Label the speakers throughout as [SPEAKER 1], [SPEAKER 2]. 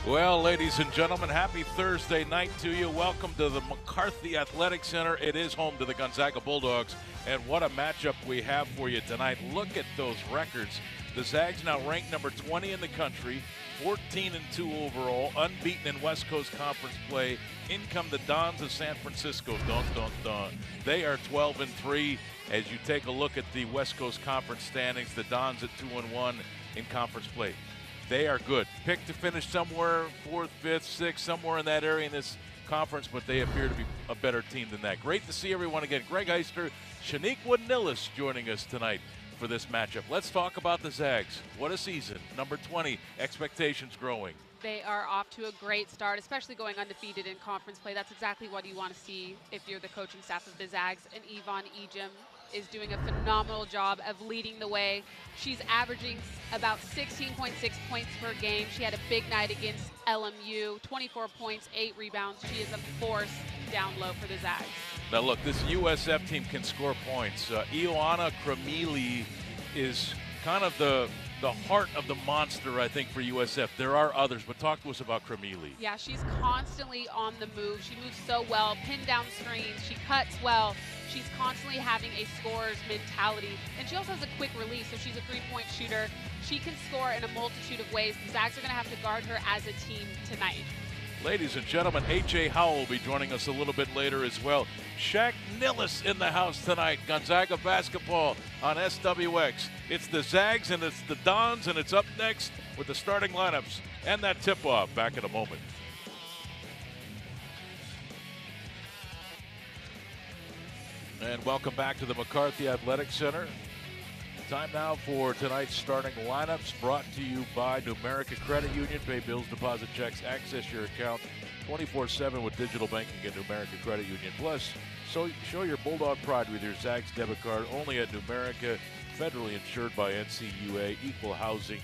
[SPEAKER 1] Well, ladies and gentlemen, happy Thursday night to you. Welcome to the McCarthy Athletic Center. It is home to the Gonzaga Bulldogs, and what a matchup we have for you tonight. Look at those records. The Zags now ranked number 20 in the country, 14-2 overall, unbeaten in West Coast Conference play. In come the Dons of San Francisco. Dun, dun, dun. They are 12-3. As you take a look at the West Coast Conference standings, the Dons at 2-1 in conference play. They are good. Picked to finish somewhere 4th, 5th, 6th, somewhere in that area in this conference, but they appear to be a better team than that. Great to see everyone again. Greg Heister, Shanique Wood-Nillis joining us tonight for this matchup. Let's talk about the Zags. What a season. Number 20, expectations growing.
[SPEAKER 2] They are off to a great start, especially going undefeated in conference play. That's exactly what you want to see if you're the coaching staff of the Zags. And Yvonne Ejim is doing a phenomenal job of leading the way. She's averaging about 16.6 points per game. She had a big night against LMU, 24 points, 8 rebounds. She is a force down low for the Zags.
[SPEAKER 1] Now look, this USF team can score points. Ioana Kremili is kind of the heart of the monster, I think, for USF. There are others, but talk to us about Kremili.
[SPEAKER 2] Yeah, she's constantly on the move. She moves so well, pin down screens, she cuts well. She's constantly having a scorer's mentality. And she also has a quick release, so she's a three-point shooter. She can score in a multitude of ways. The Zags are going to have to guard her as a team tonight.
[SPEAKER 1] Ladies and gentlemen, A.J. Howell will be joining us a little bit later as well. Shaq Nillis in the house tonight. Gonzaga basketball on SWX. It's the Zags and it's the Dons, and it's up next with the starting lineups and that tip-off. Back in a moment. And welcome back to the McCarthy Athletic Center. Time now for tonight's starting lineups, brought to you by Numerica Credit Union. Pay bills, deposit checks, access your account 24/7 with digital banking at Numerica Credit Union. Plus, so show your Bulldog pride with your Zags debit card only at Numerica, federally insured by NCUA, equal housing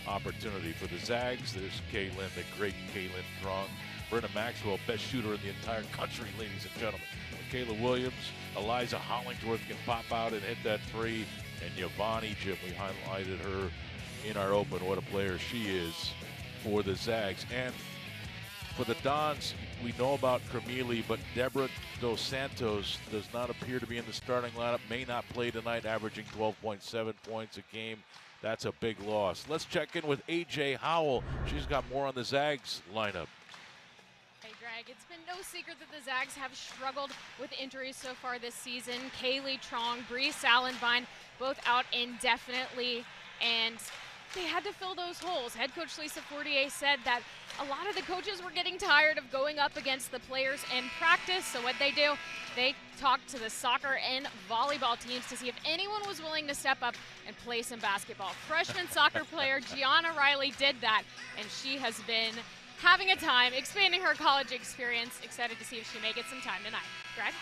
[SPEAKER 1] opportunity for the Zags. There's Kaylin, the great Kaylin Strong. Brenda Maxwell, best shooter in the entire country, ladies and gentlemen. Kayla Williams, Eliza Hollingsworth can pop out and hit that three. And Yvonne Ejim, we highlighted her in our open. What a player she is for the Zags. And for the Dons, we know about Kremili, but Deborah Dos Santos does not appear to be in the starting lineup, may not play tonight, averaging 12.7 points a game. That's a big loss. Let's check in with A.J. Howell. She's got more on the Zags lineup.
[SPEAKER 3] Hey Greg, it's been no secret that the Zags have struggled with injuries so far this season. Kaylee Trong, Bree Sallenvine, both out indefinitely, and they had to fill those holes. Head coach Lisa Fortier said that a lot of the coaches were getting tired of going up against the players in practice, so what they do, they talked to the soccer and volleyball teams to see if anyone was willing to step up and play some basketball. Freshman soccer player Gianna Riley did that, and she has been having a time, expanding her college experience. Excited to see if she may get some time tonight. Greg?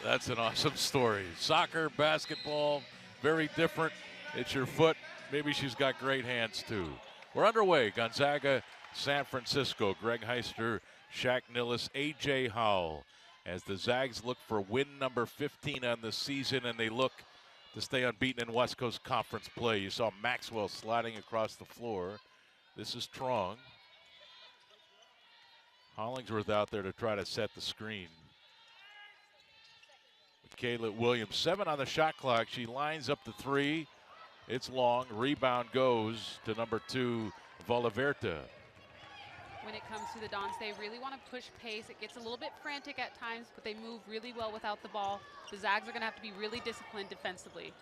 [SPEAKER 1] That's an awesome story. Soccer, basketball, very different. It's your foot. Maybe she's got great hands, too. We're underway. Gonzaga, San Francisco. Greg Heister, Shaq Nillis, A.J. Howell. As the Zags look for win number 15 on the season, and they look to stay unbeaten in West Coast Conference play. You saw Maxwell sliding across the floor. This is Trong. Hollingsworth out there to try to set the screen. With Kayla Williams, 7 on the shot clock. She lines up the three. It's long. Rebound goes to number 2, Valaverta.
[SPEAKER 2] When it comes to the Dons, they really want to push pace. It gets a little bit frantic at times, but they move really well without the ball. The Zags are going to have to be really disciplined defensively.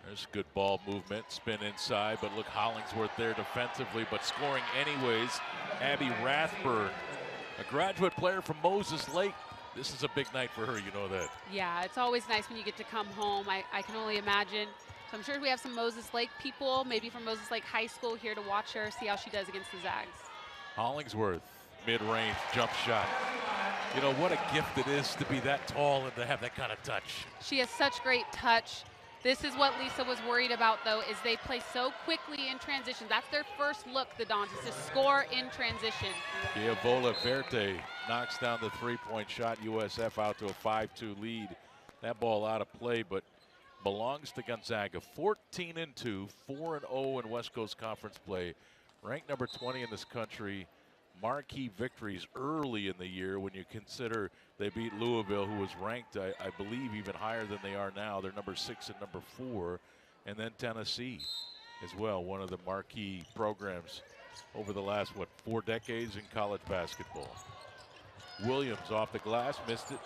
[SPEAKER 1] There's good ball movement, spin inside, but look, Hollingsworth there defensively, but scoring anyways. Abby Rathburn, a graduate player from Moses Lake. This is a big night for her, you know that.
[SPEAKER 2] Yeah, it's always nice when you get to come home. I can only imagine. So I'm sure we have some Moses Lake people, maybe from Moses Lake High School, here to watch her, see how she does against the Zags.
[SPEAKER 1] Hollingsworth, mid-range jump shot. You know, what a gift it is to be that tall and to have that kind of touch.
[SPEAKER 2] She has such great touch. This is what Lisa was worried about, though, is they play so quickly in transition. That's their first look, the Dons, is to score in transition.
[SPEAKER 1] Giavola Verte knocks down the three-point shot. USF out to a 5-2 lead. That ball out of play, but belongs to Gonzaga. 14-2, 4-0 in West Coast Conference play. Ranked number 20 in this country. marquee victories early in the year when you consider they beat Louisville, who was ranked, I believe, even higher than they are now. They're number 6 and number 4. And then Tennessee as well, one of the marquee programs over the last, 4 decades in college basketball. Williams off the glass, missed it.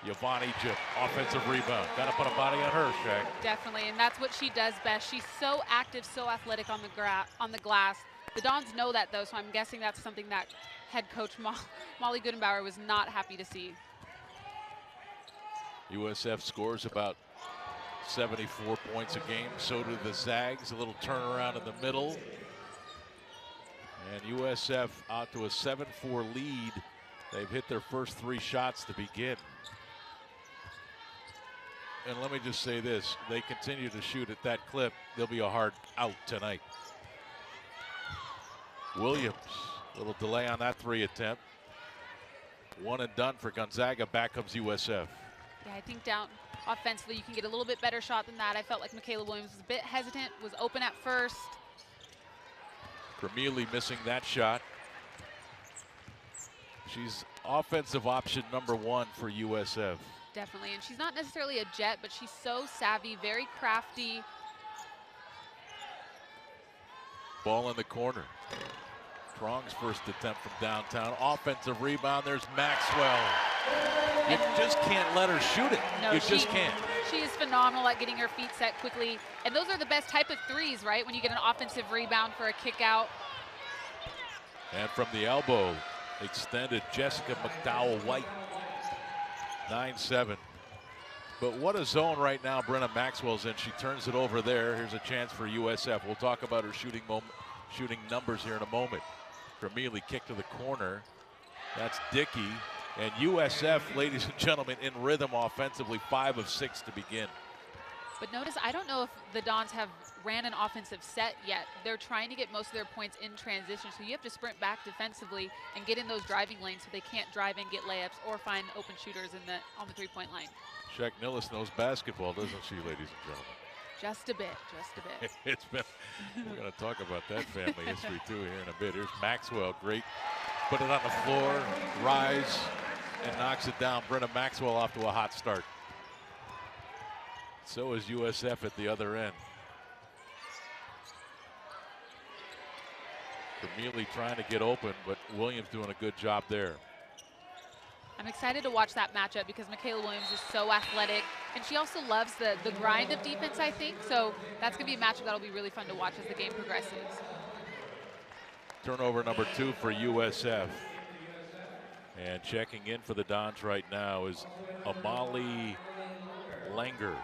[SPEAKER 1] Yvonne Egypt, offensive rebound. Got to put a body on her, Shaq.
[SPEAKER 2] Definitely, and that's what she does best. She's so active, so athletic on the glass. The Dons know that, though, so I'm guessing that's something that head coach Molly Goodenbauer was not happy to see.
[SPEAKER 1] USF scores about 74 points a game. So do the Zags. A little turnaround in the middle. And USF out to a 7-4 lead. They've hit their first 3 shots to begin. And let me just say this, they continue to shoot at that clip, they'll be a hard out tonight. Williams, a little delay on that 3 attempt. 1 and done for Gonzaga, back comes USF.
[SPEAKER 2] Yeah, I think down offensively you can get a little bit better shot than that. I felt like Michaela Williams was a bit hesitant, was open at first.
[SPEAKER 1] Vermeely missing that shot. She's offensive option number 1 for USF.
[SPEAKER 2] Definitely, and she's not necessarily a jet, but she's so savvy, very crafty.
[SPEAKER 1] Ball in the corner. Trong's first attempt from downtown. Offensive rebound, there's Maxwell. You just can't let her shoot it.
[SPEAKER 2] No,
[SPEAKER 1] you just can't.
[SPEAKER 2] She is phenomenal at getting her feet set quickly. And those are the best type of threes, right? When you get an offensive rebound for a kick out.
[SPEAKER 1] And from the elbow, extended Jessica McDowell-White. 9-7. But what a zone right now Brenna Maxwell's in. She turns it over there. Here's a chance for USF. We'll talk about her shooting numbers here in a moment. Vermeely kick to the corner. That's Dickey. And USF, ladies and gentlemen, in rhythm offensively, 5 of 6 to begin.
[SPEAKER 2] But notice, I don't know if the Dons have ran an offensive set yet. They're trying to get most of their points in transition, so you have to sprint back defensively and get in those driving lanes so they can't drive and get layups or find open shooters on the 3-point line.
[SPEAKER 1] Shaq Nillis knows basketball, doesn't she, ladies and gentlemen?
[SPEAKER 2] Just a bit, just a bit.
[SPEAKER 1] It's been, we're going to talk about that family history too here in a bit. Here's Maxwell, great. Put it on the floor, rise, and knocks it down. Brenna Maxwell off to a hot start. So is USF at the other end. Vermeely trying to get open, but Williams doing a good job there.
[SPEAKER 2] I'm excited to watch that matchup because Michaela Williams is so athletic, and she also loves the grind of defense, I think. So that's going to be a matchup that'll be really fun to watch as the game progresses.
[SPEAKER 1] Turnover number 2 for USF. And checking in for the Dons right now is Amalie Langer,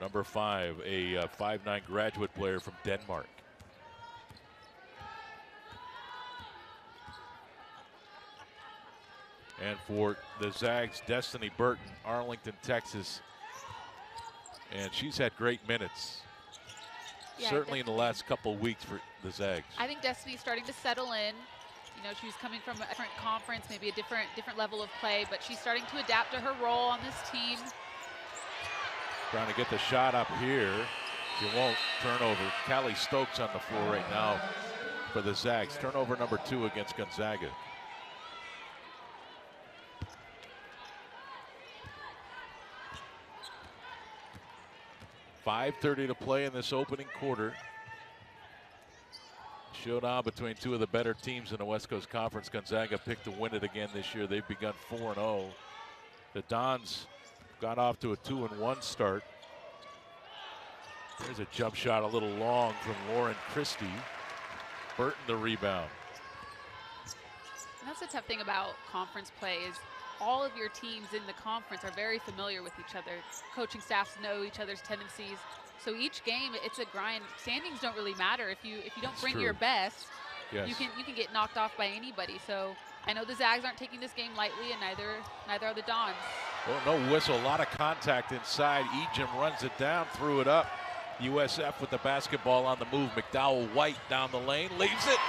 [SPEAKER 1] number 5, a 5'9" graduate player from Denmark. And for the Zags, Destiny Burton, Arlington, Texas. And she's had great minutes.
[SPEAKER 2] Yeah,
[SPEAKER 1] certainly in the last couple of weeks for the Zags.
[SPEAKER 2] I think Destiny's starting to settle in. You know, she was coming from a different conference, maybe a different level of play, but she's starting to adapt to her role on this team.
[SPEAKER 1] Trying to get the shot up here. She won't. Turnover. Callie Stokes on the floor right now for the Zags. Turnover number 2 against Gonzaga. .5:30 to play in this opening quarter. Showdown between 2 of the better teams in the West Coast Conference. Gonzaga picked to win it again this year. They've begun 4-0. The Dons got off to a 2-1 start. There's a jump shot a little long from Lauren Christie. Burton the rebound.
[SPEAKER 2] And that's the tough thing about conference play is all of your teams in the conference are very familiar with each other. Coaching staffs know each other's tendencies. So each game, it's a grind. Standings don't really matter. If you don't
[SPEAKER 1] That's
[SPEAKER 2] bring
[SPEAKER 1] true.
[SPEAKER 2] your best,
[SPEAKER 1] Yes.
[SPEAKER 2] you can get knocked off by anybody. So I know the Zags aren't taking this game lightly, and neither are the Dons.
[SPEAKER 1] Well, no whistle, a lot of contact inside. Ejim runs it down, threw it up. USF with the basketball on the move. McDowell-White down the lane, leaves it.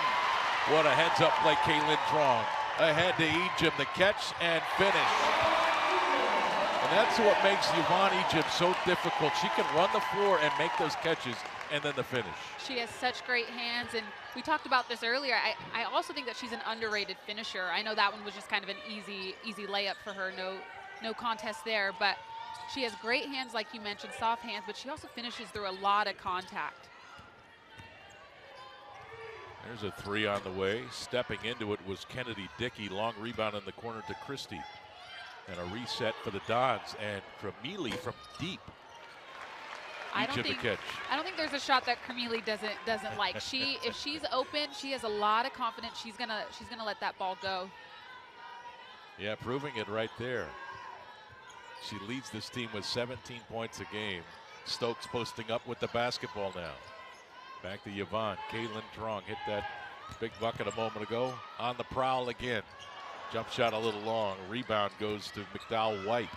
[SPEAKER 1] What a heads-up play, Kaylin Trong. Ahead to Ejim, the catch and finish. And that's what makes Yvonne Ejim so difficult. She can run the floor and make those catches and then the finish.
[SPEAKER 2] She has such great hands, and we talked about this earlier. I also think that she's an underrated finisher. I know that one was just kind of an easy layup for her, no contest there, but she has great hands, like you mentioned, soft hands, but she also finishes through a lot of contact.
[SPEAKER 1] There's a three on the way. Stepping into it was Kennedy Dickey. Long rebound in the corner to Christie. And a reset for the Dons. And Cremili from deep.
[SPEAKER 2] I don't think there's a shot that Cremili doesn't like. If she's open, she has a lot of confidence. She's gonna let that ball go.
[SPEAKER 1] Yeah, proving it right there. She leads this team with 17 points a game. Stokes posting up with the basketball now. Back to Yvonne. Caitlin Trong hit that big bucket a moment ago. On the prowl again. Jump shot a little long. Rebound goes to McDowell White.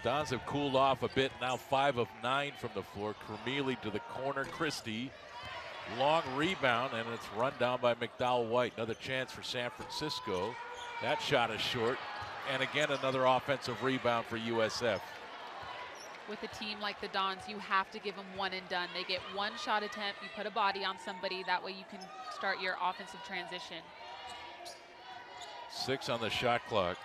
[SPEAKER 1] Dons have cooled off a bit. Now 5 of 9 from the floor. Cremili to the corner. Christie. Long rebound, and it's run down by McDowell White. Another chance for San Francisco. That shot is short. And again, another offensive rebound for USF.
[SPEAKER 2] With a team like the Dons, you have to give them one and done. They get one shot attempt, you put a body on somebody, that way you can start your offensive transition.
[SPEAKER 1] 6 on the shot clock.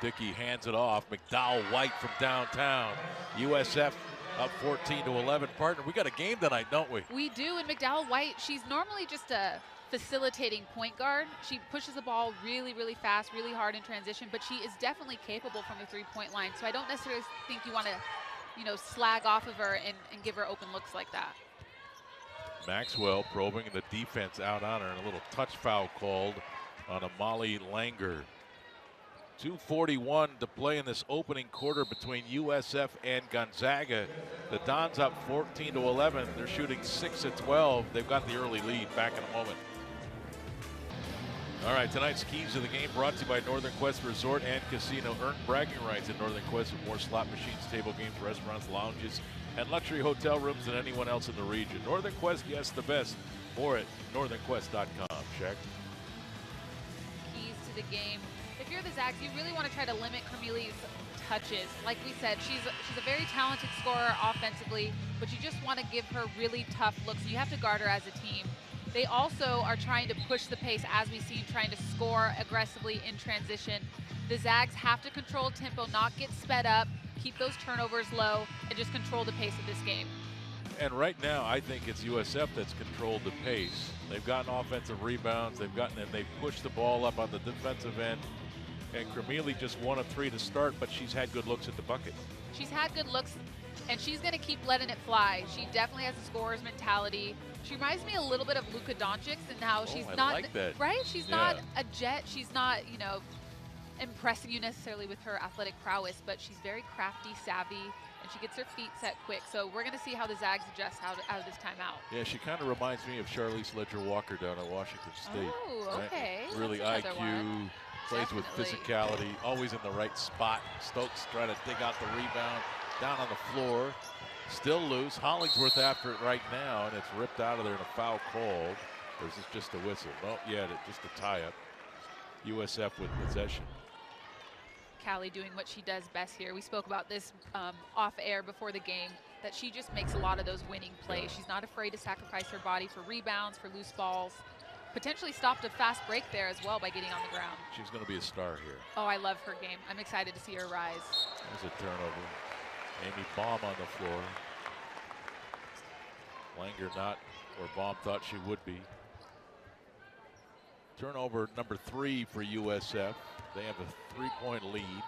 [SPEAKER 1] Dickey hands it off. McDowell White from downtown. USF up 14-11. Partner, we got a game tonight, don't we?
[SPEAKER 2] We do, and McDowell White, she's normally just a facilitating point guard. She pushes the ball really, really fast, really hard in transition, but she is definitely capable from the three-point line. So I don't necessarily think you want to, slag off of her and give her open looks like that.
[SPEAKER 1] Maxwell probing the defense out on her, and a little touch foul called on Amali Langer. 2:41 to play in this opening quarter between USF and Gonzaga. The Dons up 14-11. They're shooting 6 of 12. They've got the early lead. Back in a moment. All right, tonight's keys to the game brought to you by Northern Quest Resort and Casino. Earn bragging rights at Northern Quest with more slot machines, table games, restaurants, lounges, and luxury hotel rooms than anyone else in the region. Northern Quest, yes, the best. More at northernquest.com. Check.
[SPEAKER 2] Keys to the game. If you're the Zags, you really want to try to limit Cremili's touches. Like we said, she's a very talented scorer offensively, but you just want to give her really tough looks. You have to guard her as a team. They also are trying to push the pace, as we see, trying to score aggressively in transition. The Zags have to control tempo, not get sped up, keep those turnovers low, and just control the pace of this game.
[SPEAKER 1] And right now, I think it's USF that's controlled the pace. They've gotten offensive rebounds. They've pushed the ball up on the defensive end. And Cremili just 1 of 3 to start, but she's had good looks at the bucket.
[SPEAKER 2] She's had good looks, and she's going to keep letting it fly. She definitely has a scorer's mentality. She reminds me a little bit of Luka Doncic and how she's not,
[SPEAKER 1] like that.
[SPEAKER 2] Right? She's not a jet. She's not, impressing you necessarily with her athletic prowess, but she's very crafty, savvy, and she gets her feet set quick. So we're going to see how the Zags adjust out of this timeout.
[SPEAKER 1] Yeah, she kind of reminds me of Charlize Ledger-Walker down at Washington State.
[SPEAKER 2] Oh, okay.
[SPEAKER 1] Right? Really IQ. Plays with physicality, always in the right spot. Stokes trying to dig out the rebound, down on the floor, still loose. Hollingsworth after it right now, and it's ripped out of there and a foul called. Or is this just a whistle? No, just a tie-up. USF with possession.
[SPEAKER 2] Callie doing what she does best here. We spoke about this off air before the game, that she just makes a lot of those winning plays. Yeah. She's not afraid to sacrifice her body for rebounds, for loose balls. Potentially stopped a fast break there as well by getting on the ground.
[SPEAKER 1] She's going to be a star here.
[SPEAKER 2] Oh, I love her game. I'm excited to see her rise.
[SPEAKER 1] There's a turnover. Amy Baum on the floor. Langer not where Baum thought she would be. Turnover number 3 for USF. They have a 3-point lead.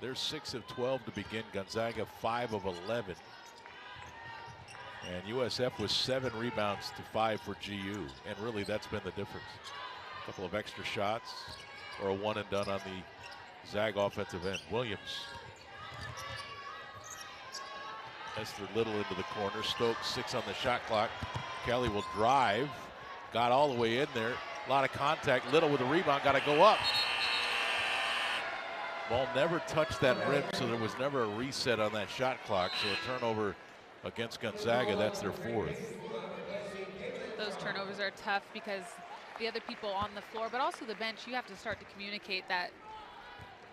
[SPEAKER 1] They're 6 of 12 to begin. Gonzaga 5 of 11. And USF was 7 rebounds to 5 for GU. And really, that's been the difference. A couple of extra shots or a one and done on the Zag offensive end. Williams. Esther Little into the corner. Stokes 6 on the shot clock. Kelly will drive. Got all the way in there. A lot of contact. Little with a rebound. Got to go up. Ball never touched that rim, so there was never a reset on that shot clock. So a turnover against Gonzaga, that's their 4th.
[SPEAKER 2] Those turnovers are tough because the other people on the floor, but also the bench, you have to start to communicate that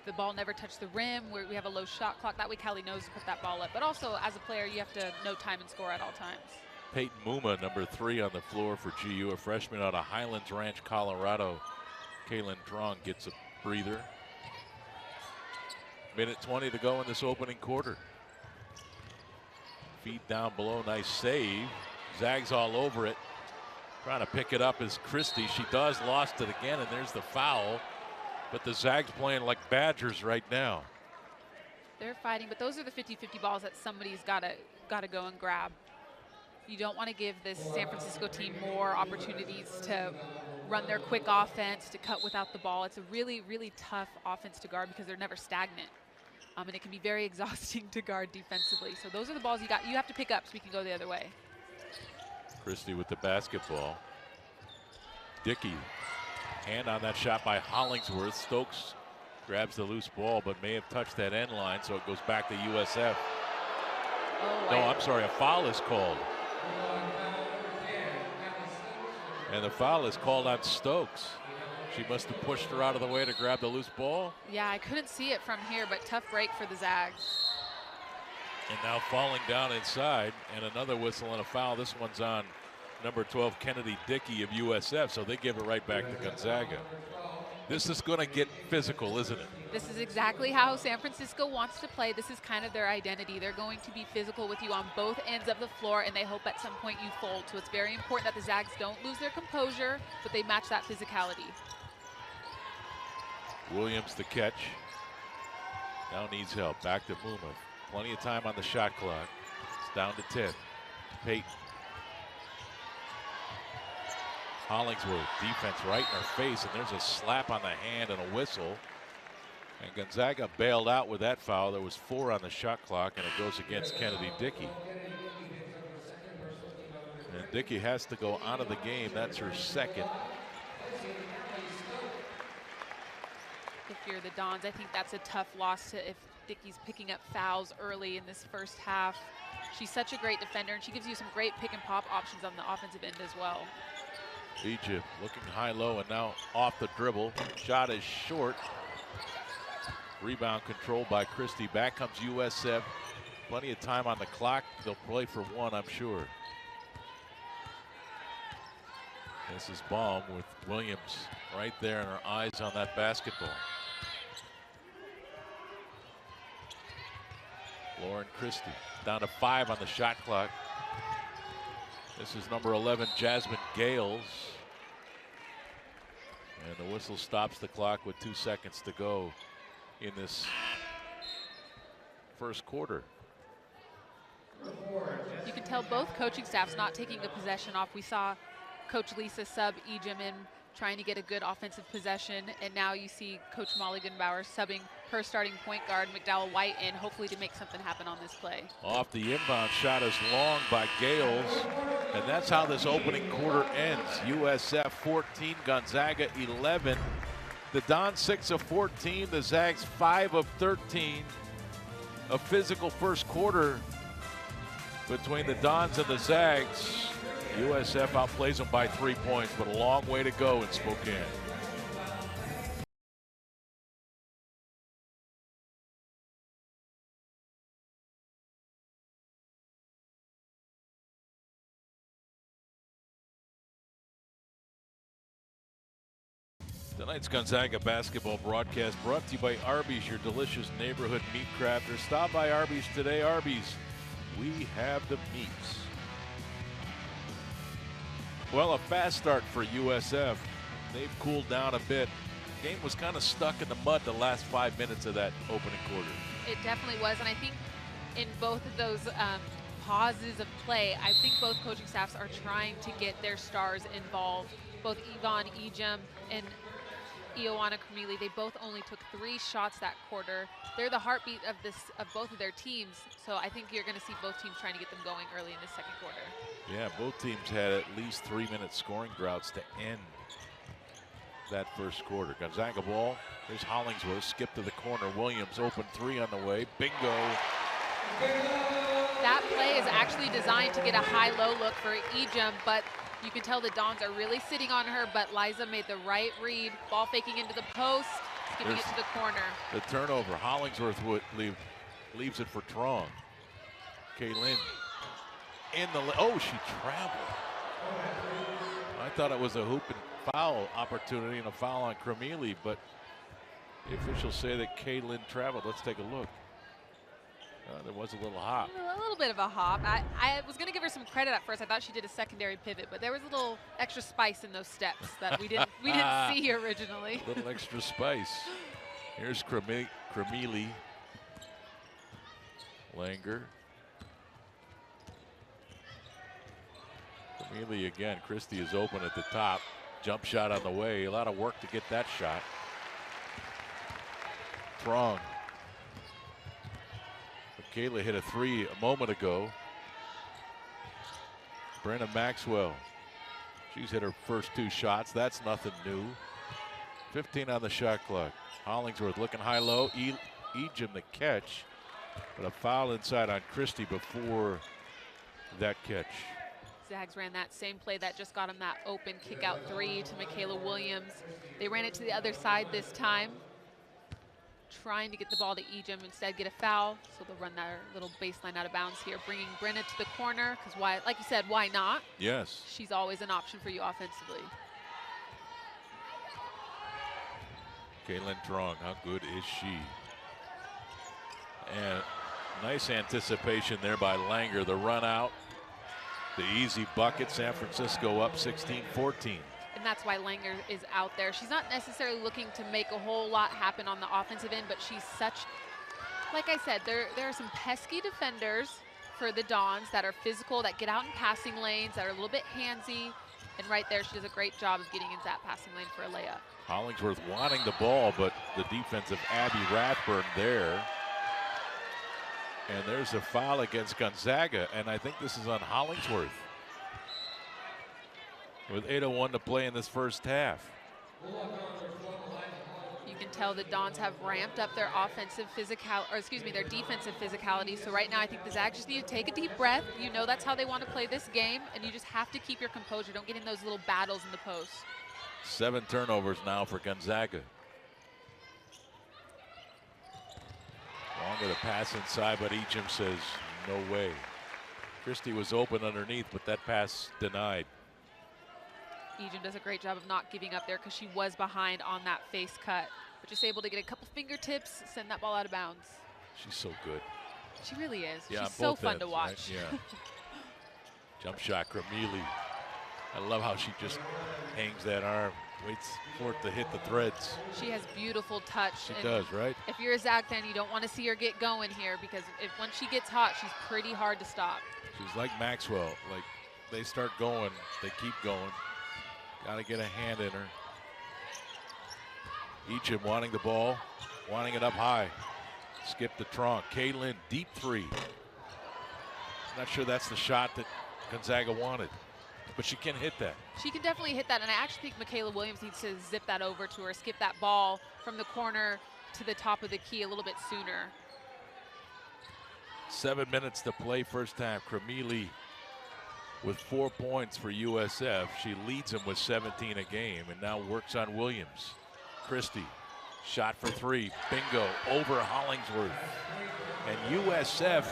[SPEAKER 2] the ball never touched the rim, where we have a low shot clock. That way Callie knows to put that ball up. But also, as a player, you have to know time and score at all times.
[SPEAKER 1] Peyton Muma, number 3 on the floor for GU, a freshman out of Highlands Ranch, Colorado. Kaylin Trong gets a breather. Minute 20 to go in this opening quarter. Feet down below, nice save. Zags all over it. Trying to pick it up is Christie. She does, lost it again, and there's the foul. But the Zags playing like Badgers right now.
[SPEAKER 2] They're fighting, but those are the 50-50 balls that somebody's got to go and grab. You don't want to give this San Francisco team more opportunities to run their quick offense, to cut without the ball. It's a really, really tough offense to guard because they're never stagnant. And it can be very exhausting to guard defensively. So those are the balls you have to pick up so we can go the other way.
[SPEAKER 1] Christie with the basketball. Dickey, hand on that shot by Hollingsworth. Stokes grabs the loose ball, but may have touched that end line, so it goes back to USF. No, I'm sorry, a foul is called. And the foul is called on Stokes. She must have pushed her out of the way to grab the loose ball.
[SPEAKER 2] Yeah, I couldn't see it from here, but tough break for the Zags.
[SPEAKER 1] And now falling down inside, and another whistle and a foul. This one's on number 12, Kennedy Dickey of USF, so they give it right back to Gonzaga. This is going to get physical, isn't it?
[SPEAKER 2] This is exactly how San Francisco wants to play. This is kind of their identity. They're going to be physical with you on both ends of the floor, and they hope at some point you fold. So it's very important that the Zags don't lose their composure, but they match that physicality.
[SPEAKER 1] Williams the catch. Now needs help. Back to Muma. Plenty of time on the shot clock. It's down to 10. Peyton. Hollingsworth, defense right in her face, and there's a slap on the hand and a whistle. And Gonzaga bailed out with that foul. There was 4 on the shot clock, and it goes against Kennedy Dickey. And Dickey has to go out of the game. That's her second.
[SPEAKER 2] If you're the Dons, I think that's a tough loss if Dickey's picking up fouls early in this first half. She's such a great defender, and she gives you some great pick and pop options on the offensive end as well.
[SPEAKER 1] Egypt looking high-low and now off the dribble. Shot is short. Rebound controlled by Christie. Back comes USF. Plenty of time on the clock. They'll play for 1, I'm sure. This is Baum with Williams right there, and her eyes on that basketball. Lauren Christie down to 5 on the shot clock. This is number 11, Jasmine Gales. And the whistle stops the clock with 2 seconds to go in this first quarter.
[SPEAKER 2] You can tell both coaching staffs not taking the possession off. We saw Coach Lisa sub Ejim in, trying to get a good offensive possession, and now you see Coach Molly Gunbauer subbing her starting point guard McDowell White in, hopefully to make something happen on this play.
[SPEAKER 1] Off the inbound shot is long by Gales, and that's how this opening quarter ends. USF 14, Gonzaga 11. The Dons 6 of 14, the Zags 5 of 13. A physical first quarter between the Dons and the Zags. USF outplays them by 3 points, but a long way to go in Spokane. Tonight's Gonzaga basketball broadcast brought to you by Arby's, your delicious neighborhood meat crafter. Stop by Arby's today. Arby's, we have the meats. Well, a fast start for USF. They've cooled down a bit. The game was kind of stuck in the mud the last 5 minutes of that opening quarter.
[SPEAKER 2] It definitely was, and I think in both of those pauses of play, I think both coaching staffs are trying to get their stars involved. Both Yvonne Ejim and Ioana Kamili, they both only took 3 shots that quarter. They're the heartbeat of both of their teams, so I think you're going to see both teams trying to get them going early in the second quarter.
[SPEAKER 1] Yeah, both teams had at least 3-minute scoring droughts to end that first quarter. Gonzaga ball. Here's Hollingsworth, skip to the corner. Williams open 3 on the way. Bingo.
[SPEAKER 2] That play is actually designed to get a high-low look for Ejim, but you can tell the Dons are really sitting on her, but Liza made the right read. Ball faking into the post, Giving it to the corner.
[SPEAKER 1] The turnover. Hollingsworth leaves it for Trong. Kaylin in the, oh, she traveled. I thought it was a hoop and foul opportunity and a foul on Cremili, but the officials say that Kaylin traveled. Let's take a look. There was a little hop.
[SPEAKER 2] A little bit of a hop. I was going to give her some credit at first. I thought she did a secondary pivot, but there was a little extra spice in those steps that we didn't see originally.
[SPEAKER 1] A little extra spice. Here's Cremili. Langer. Cremili again. Christie is open at the top. Jump shot on the way. A lot of work to get that shot. Trong. Kayla hit a three a moment ago. Brenna Maxwell. She's hit her first two shots. That's nothing new. 15 on the shot clock. Hollingsworth looking high-low. Ejim the catch. But a foul inside on Christie before that catch.
[SPEAKER 2] Zags ran that same play that just got him that open kick-out three to Michaela Williams. They ran it to the other side this time, trying to get the ball to Ejim, instead get a foul. So they'll run that little baseline out of bounds here, bringing Brenna to the corner, because why, like you said, why not?
[SPEAKER 1] Yes.
[SPEAKER 2] She's always an option for you offensively.
[SPEAKER 1] Kaylin Trong, how good is she? And nice anticipation there by Langer. The run out, the easy bucket. San Francisco up 16-14.
[SPEAKER 2] And that's why Langer is out there. She's not necessarily looking to make a whole lot happen on the offensive end, but she's such, like I said, there are some pesky defenders for the Dons that are physical, that get out in passing lanes, that are a little bit handsy. And right there, she does a great job of getting into that passing lane for a layup.
[SPEAKER 1] Hollingsworth wanting the ball, but the defense of Abby Rathburn there. And there's a foul against Gonzaga, and I think this is on Hollingsworth. With 8:01 to play in this first half.
[SPEAKER 2] You can tell the Dons have ramped up their their defensive physicality. So right now, I think the Zags just need to take a deep breath. You know that's how they want to play this game, and you just have to keep your composure. Don't get in those little battles in the post.
[SPEAKER 1] 7 turnovers now for Gonzaga. Longer the pass inside, but Ejim says no way. Christie was open underneath, but that pass denied.
[SPEAKER 2] Ejim does a great job of not giving up there because she was behind on that face cut, but just able to get a couple fingertips, send that ball out of bounds.
[SPEAKER 1] She's so good.
[SPEAKER 2] She really is.
[SPEAKER 1] Yeah,
[SPEAKER 2] she's so fun to watch.
[SPEAKER 1] Right? Yeah. Jump shot, Cremili. I love how she just hangs that arm, waits for it to hit the threads.
[SPEAKER 2] She has beautiful touch.
[SPEAKER 1] She does, right?
[SPEAKER 2] If you're a Zag fan, you don't want to see her get going here, because once she gets hot, she's pretty hard to stop.
[SPEAKER 1] She's like Maxwell. Like, they start going, they keep going. Got to get a hand in her. Ejim wanting the ball, wanting it up high. Skip the trunk. Kaylin, deep three. Not sure that's the shot that Gonzaga wanted, but she can hit that.
[SPEAKER 2] She can definitely hit that, and I actually think Michaela Williams needs to zip that over to her, skip that ball from the corner to the top of the key a little bit sooner.
[SPEAKER 1] 7 minutes to play first half. Cremili with 4 points for USF. She leads them with 17 a game and now works on Williams. Christie, shot for three, bingo, over Hollingsworth. And USF,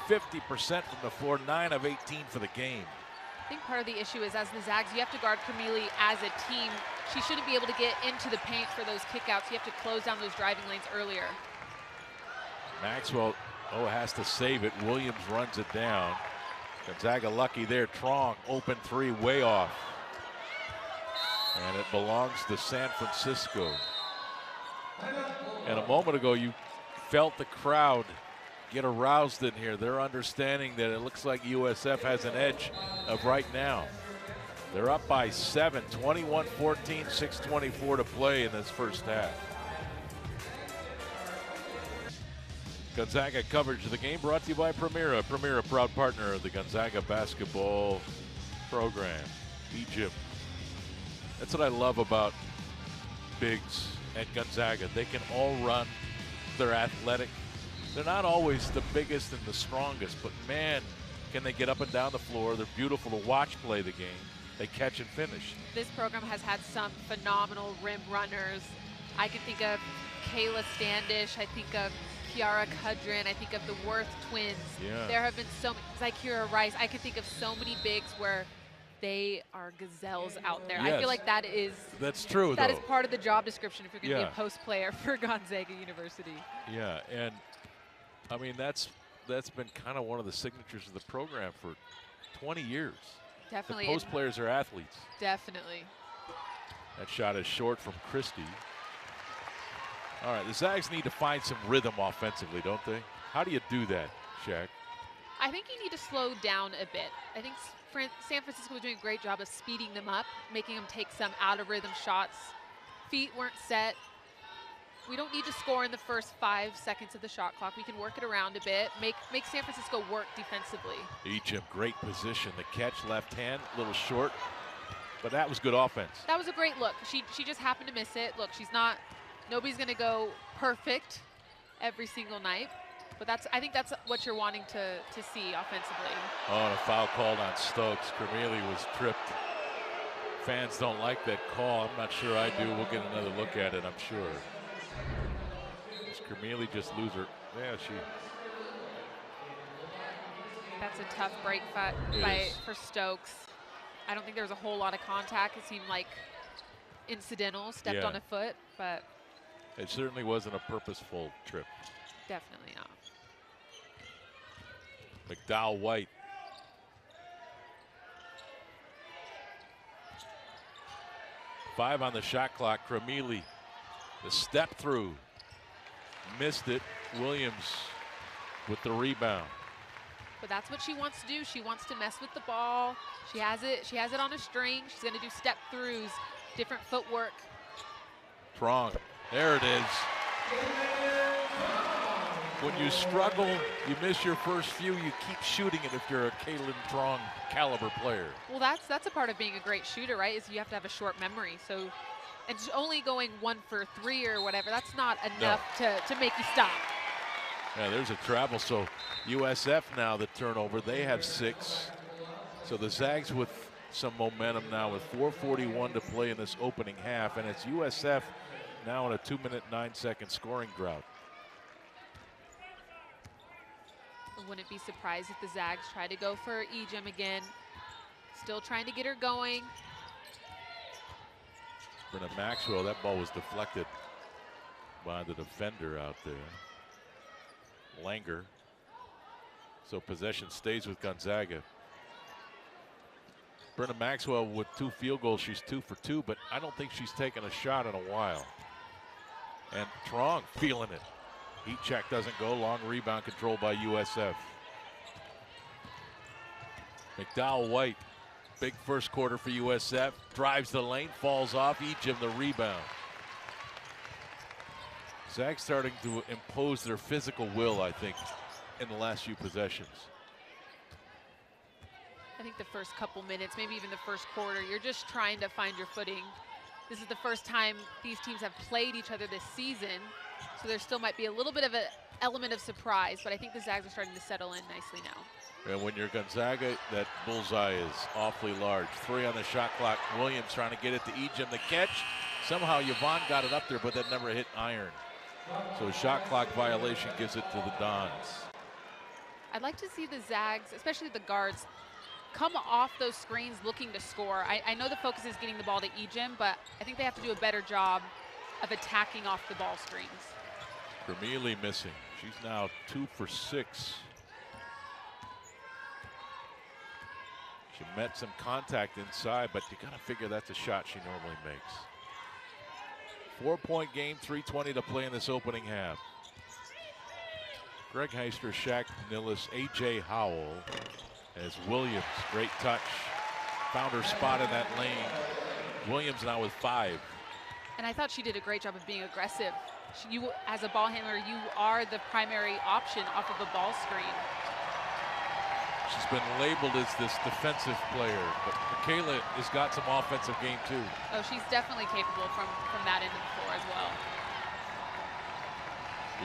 [SPEAKER 1] 50% from the floor, 9 of 18 for the game.
[SPEAKER 2] I think part of the issue is, as the Zags, you have to guard Cremili as a team. She shouldn't be able to get into the paint for those kickouts. You have to close down those driving lanes earlier.
[SPEAKER 1] Maxwell, has to save it. Williams runs it down. Gonzaga lucky there. Trong, open three, way off. And it belongs to San Francisco. And a moment ago, you felt the crowd get aroused in here. They're understanding that it looks like USF has an edge of right now. They're up by 7, 21-14, 6:24 to play in this first half. Gonzaga coverage of the game brought to you by Primera. Primera, proud partner of the Gonzaga basketball program. Ejim. That's what I love about bigs at Gonzaga. They can all run. They're athletic. They're not always the biggest and the strongest, but man, can they get up and down the floor. They're beautiful to watch play the game. They catch and finish.
[SPEAKER 2] This program has had some phenomenal rim runners. I can think of Kayla Standish. I think of Kiara Cudrin. I think of the Worth twins.
[SPEAKER 1] Yeah.
[SPEAKER 2] There have been so many. Zykira Rice. I can think of so many bigs where they are gazelles out there.
[SPEAKER 1] Yes.
[SPEAKER 2] I feel like
[SPEAKER 1] that's true.
[SPEAKER 2] That
[SPEAKER 1] though.
[SPEAKER 2] is part of the job description if you're going to
[SPEAKER 1] Yeah.
[SPEAKER 2] be a post player for Gonzaga University.
[SPEAKER 1] Yeah, and I mean that's been kind of one of the signatures of the program for 20 years.
[SPEAKER 2] Definitely.
[SPEAKER 1] The post players are athletes.
[SPEAKER 2] Definitely.
[SPEAKER 1] That shot is short from Christie. All right, the Zags need to find some rhythm offensively, don't they? How do you do that, Shaq?
[SPEAKER 2] I think you need to slow down a bit. I think San Francisco was doing a great job of speeding them up, making them take some out of rhythm shots. Feet weren't set. We don't need to score in the first 5 seconds of the shot clock. We can work it around a bit, make San Francisco work defensively.
[SPEAKER 1] Egypt, great position. The catch left hand, a little short, but that was good offense.
[SPEAKER 2] That was a great look. She just happened to miss it. Look, nobody's going to go perfect every single night, but I think that's what you're wanting to see offensively.
[SPEAKER 1] Oh, and a foul called on Stokes. Kermele was tripped. Fans don't like that call. I'm not sure I do. We'll get another look at it, I'm sure. Does Kermele just lose her? Yeah,
[SPEAKER 2] That's a tough break fight for Stokes. I don't think there was a whole lot of contact. It seemed like incidental, stepped on a foot, but
[SPEAKER 1] it certainly wasn't a purposeful trip.
[SPEAKER 2] definitely not.
[SPEAKER 1] McDowell White. Five on the shot clock. Kermele, the step through, missed it. Williams with the rebound.
[SPEAKER 2] But that's what she wants to do. She wants to mess with the ball. She has it on a string. She's going to do step throughs, different footwork.
[SPEAKER 1] Trong, there it is. When you struggle, you miss your first few, you keep shooting it if you're a Caitlin Trong caliber player.
[SPEAKER 2] Well, that's a part of being a great shooter, right? Is you have to have a short memory. So it's only going 1 for 3 or whatever. That's not enough to make you stop.
[SPEAKER 1] Yeah, there's a travel. So USF now the turnover. They have 6. So the Zags with some momentum now with 4:41 to play in this opening half, and it's USF now in a 2-minute 9-second scoring drought.
[SPEAKER 2] I wouldn't be surprised if the Zags try to go for Ejim again. Still trying to get her going.
[SPEAKER 1] Brenna Maxwell, that ball was deflected by the defender out there. Langer. So possession stays with Gonzaga. Brenna Maxwell with 2 field goals. She's 2 for 2, but I don't think she's taken a shot in a while. And Trong feeling it. Heat check doesn't go. Long rebound controlled by USF. McDowell White, big first quarter for USF. Drives the lane, falls off. Ejim the rebound. Zags starting to impose their physical will, I think, in the last few possessions.
[SPEAKER 2] I think the first couple minutes, maybe even the first quarter, you're just trying to find your footing. This is the first time these teams have played each other this season, so there still might be a little bit of an element of surprise, but I think the Zags are starting to settle in nicely now.
[SPEAKER 1] And when you're Gonzaga, that bullseye is awfully large. 3 on the shot clock. Williams trying to get it to Ejim. The catch. Somehow Yvonne got it up there, but that never hit iron. So a shot clock violation gives it to the Dons.
[SPEAKER 2] I'd like to see the Zags, especially the guards, come off those screens looking to score. I know the focus is getting the ball to Ejim, but I think they have to do a better job of attacking off the ball screens.
[SPEAKER 1] Kermele missing. She's now 2 for 6. She met some contact inside, but you gotta figure that's a shot she normally makes. 4-point game, 3:20 to play in this opening half. Greg Heister, Shaq Nillis, A.J. Howell as Williams, great touch. Found her spot in that lane. Williams now with 5.
[SPEAKER 2] And I thought she did a great job of being aggressive. You, as a ball handler, you are the primary option off of a ball screen.
[SPEAKER 1] She's been labeled as this defensive player, but Michaela has got some offensive game too.
[SPEAKER 2] Oh, she's definitely capable from that end of the floor as well.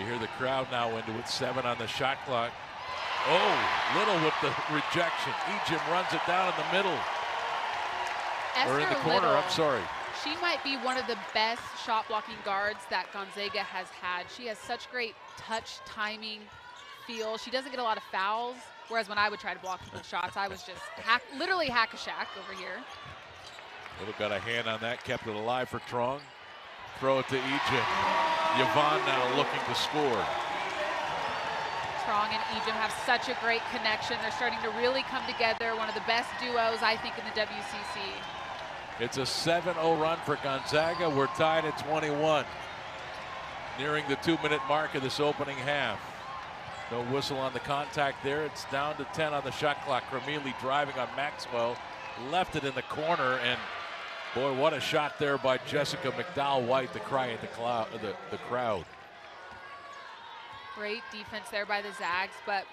[SPEAKER 1] You hear the crowd now into it. 7 on the shot clock. Oh, Little with the rejection. Ejim runs it down in the middle.
[SPEAKER 2] Esther
[SPEAKER 1] or in the corner,
[SPEAKER 2] Little,
[SPEAKER 1] I'm sorry.
[SPEAKER 2] she might be one of the best shot blocking guards that Gonzaga has had. She has such great touch, timing, feel. She doesn't get a lot of fouls, whereas when I would try to block people's shots, I was just literally hack-a-shack over here.
[SPEAKER 1] Little got a hand on that, kept it alive for Trong. Throw it to Egypt. Yvonne now looking to score.
[SPEAKER 2] Trong and Egypt have such a great connection. They're starting to really come together. One of the best duos, I think, in the WCC.
[SPEAKER 1] It's a 7-0 run for Gonzaga. We're tied at 21. Nearing the 2-minute mark of this opening half. No whistle on the contact there. It's down to 10 on the shot clock. Cremili driving on Maxwell. Left it in the corner, and boy, what a shot there by Jessica McDowell-White, the cry at the crowd.
[SPEAKER 2] Great defense there by the Zags, but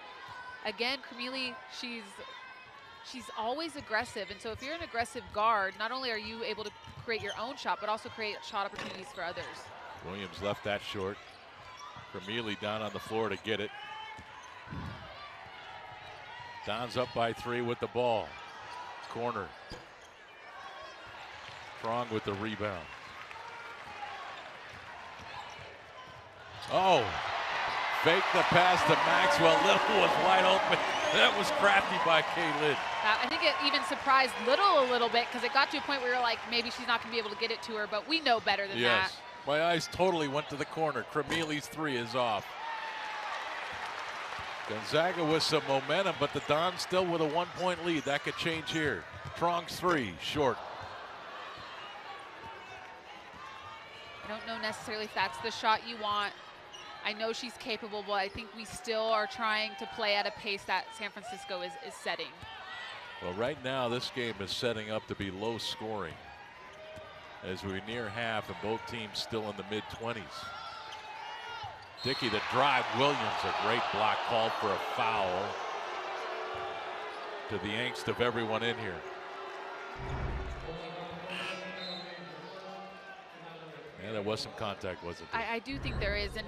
[SPEAKER 2] again, Cremili, she's always aggressive, and so if you're an aggressive guard, not only are you able to create your own shot, but also create shot opportunities for others.
[SPEAKER 1] Williams left that short. Cremili down on the floor to get it. Don's up by 3 with the ball. Corner. Strong with the rebound. Oh, fake the pass to Maxwell. Little was wide open. That was crafty by Kaylin.
[SPEAKER 2] I think it even surprised Little a little bit because it got to a point where you're like, maybe she's not going to be able to get it to her, but we know better than that.
[SPEAKER 1] Yes, my eyes totally went to the corner. Cremili's 3 is off. Gonzaga with some momentum, but the Dons still with a 1-point lead. That could change here. Trong's 3, short.
[SPEAKER 2] I don't know necessarily if that's the shot you want. I know she's capable, but I think we still are trying to play at a pace that San Francisco is setting.
[SPEAKER 1] Well, right now this game is setting up to be low scoring as we near half and both teams still in the mid-20s. Dickey, the drive. Williams, a great block, called for a foul. To the angst of everyone in here. Yeah, there was some contact, wasn't there?
[SPEAKER 2] I do think there is, and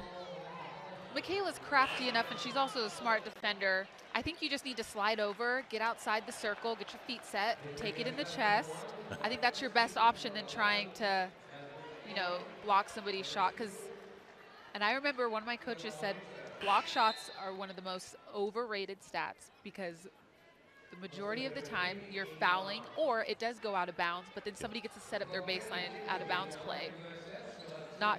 [SPEAKER 2] Michaela's crafty enough, and she's also a smart defender. I think you just need to slide over, get outside the circle, get your feet set, take it in the chest. I think that's your best option than trying to, you know, block somebody's shot. And I remember one of my coaches said, block shots are one of the most overrated stats because the majority of the time you're fouling or it does go out of bounds, but then somebody gets to set up their baseline out of bounds play.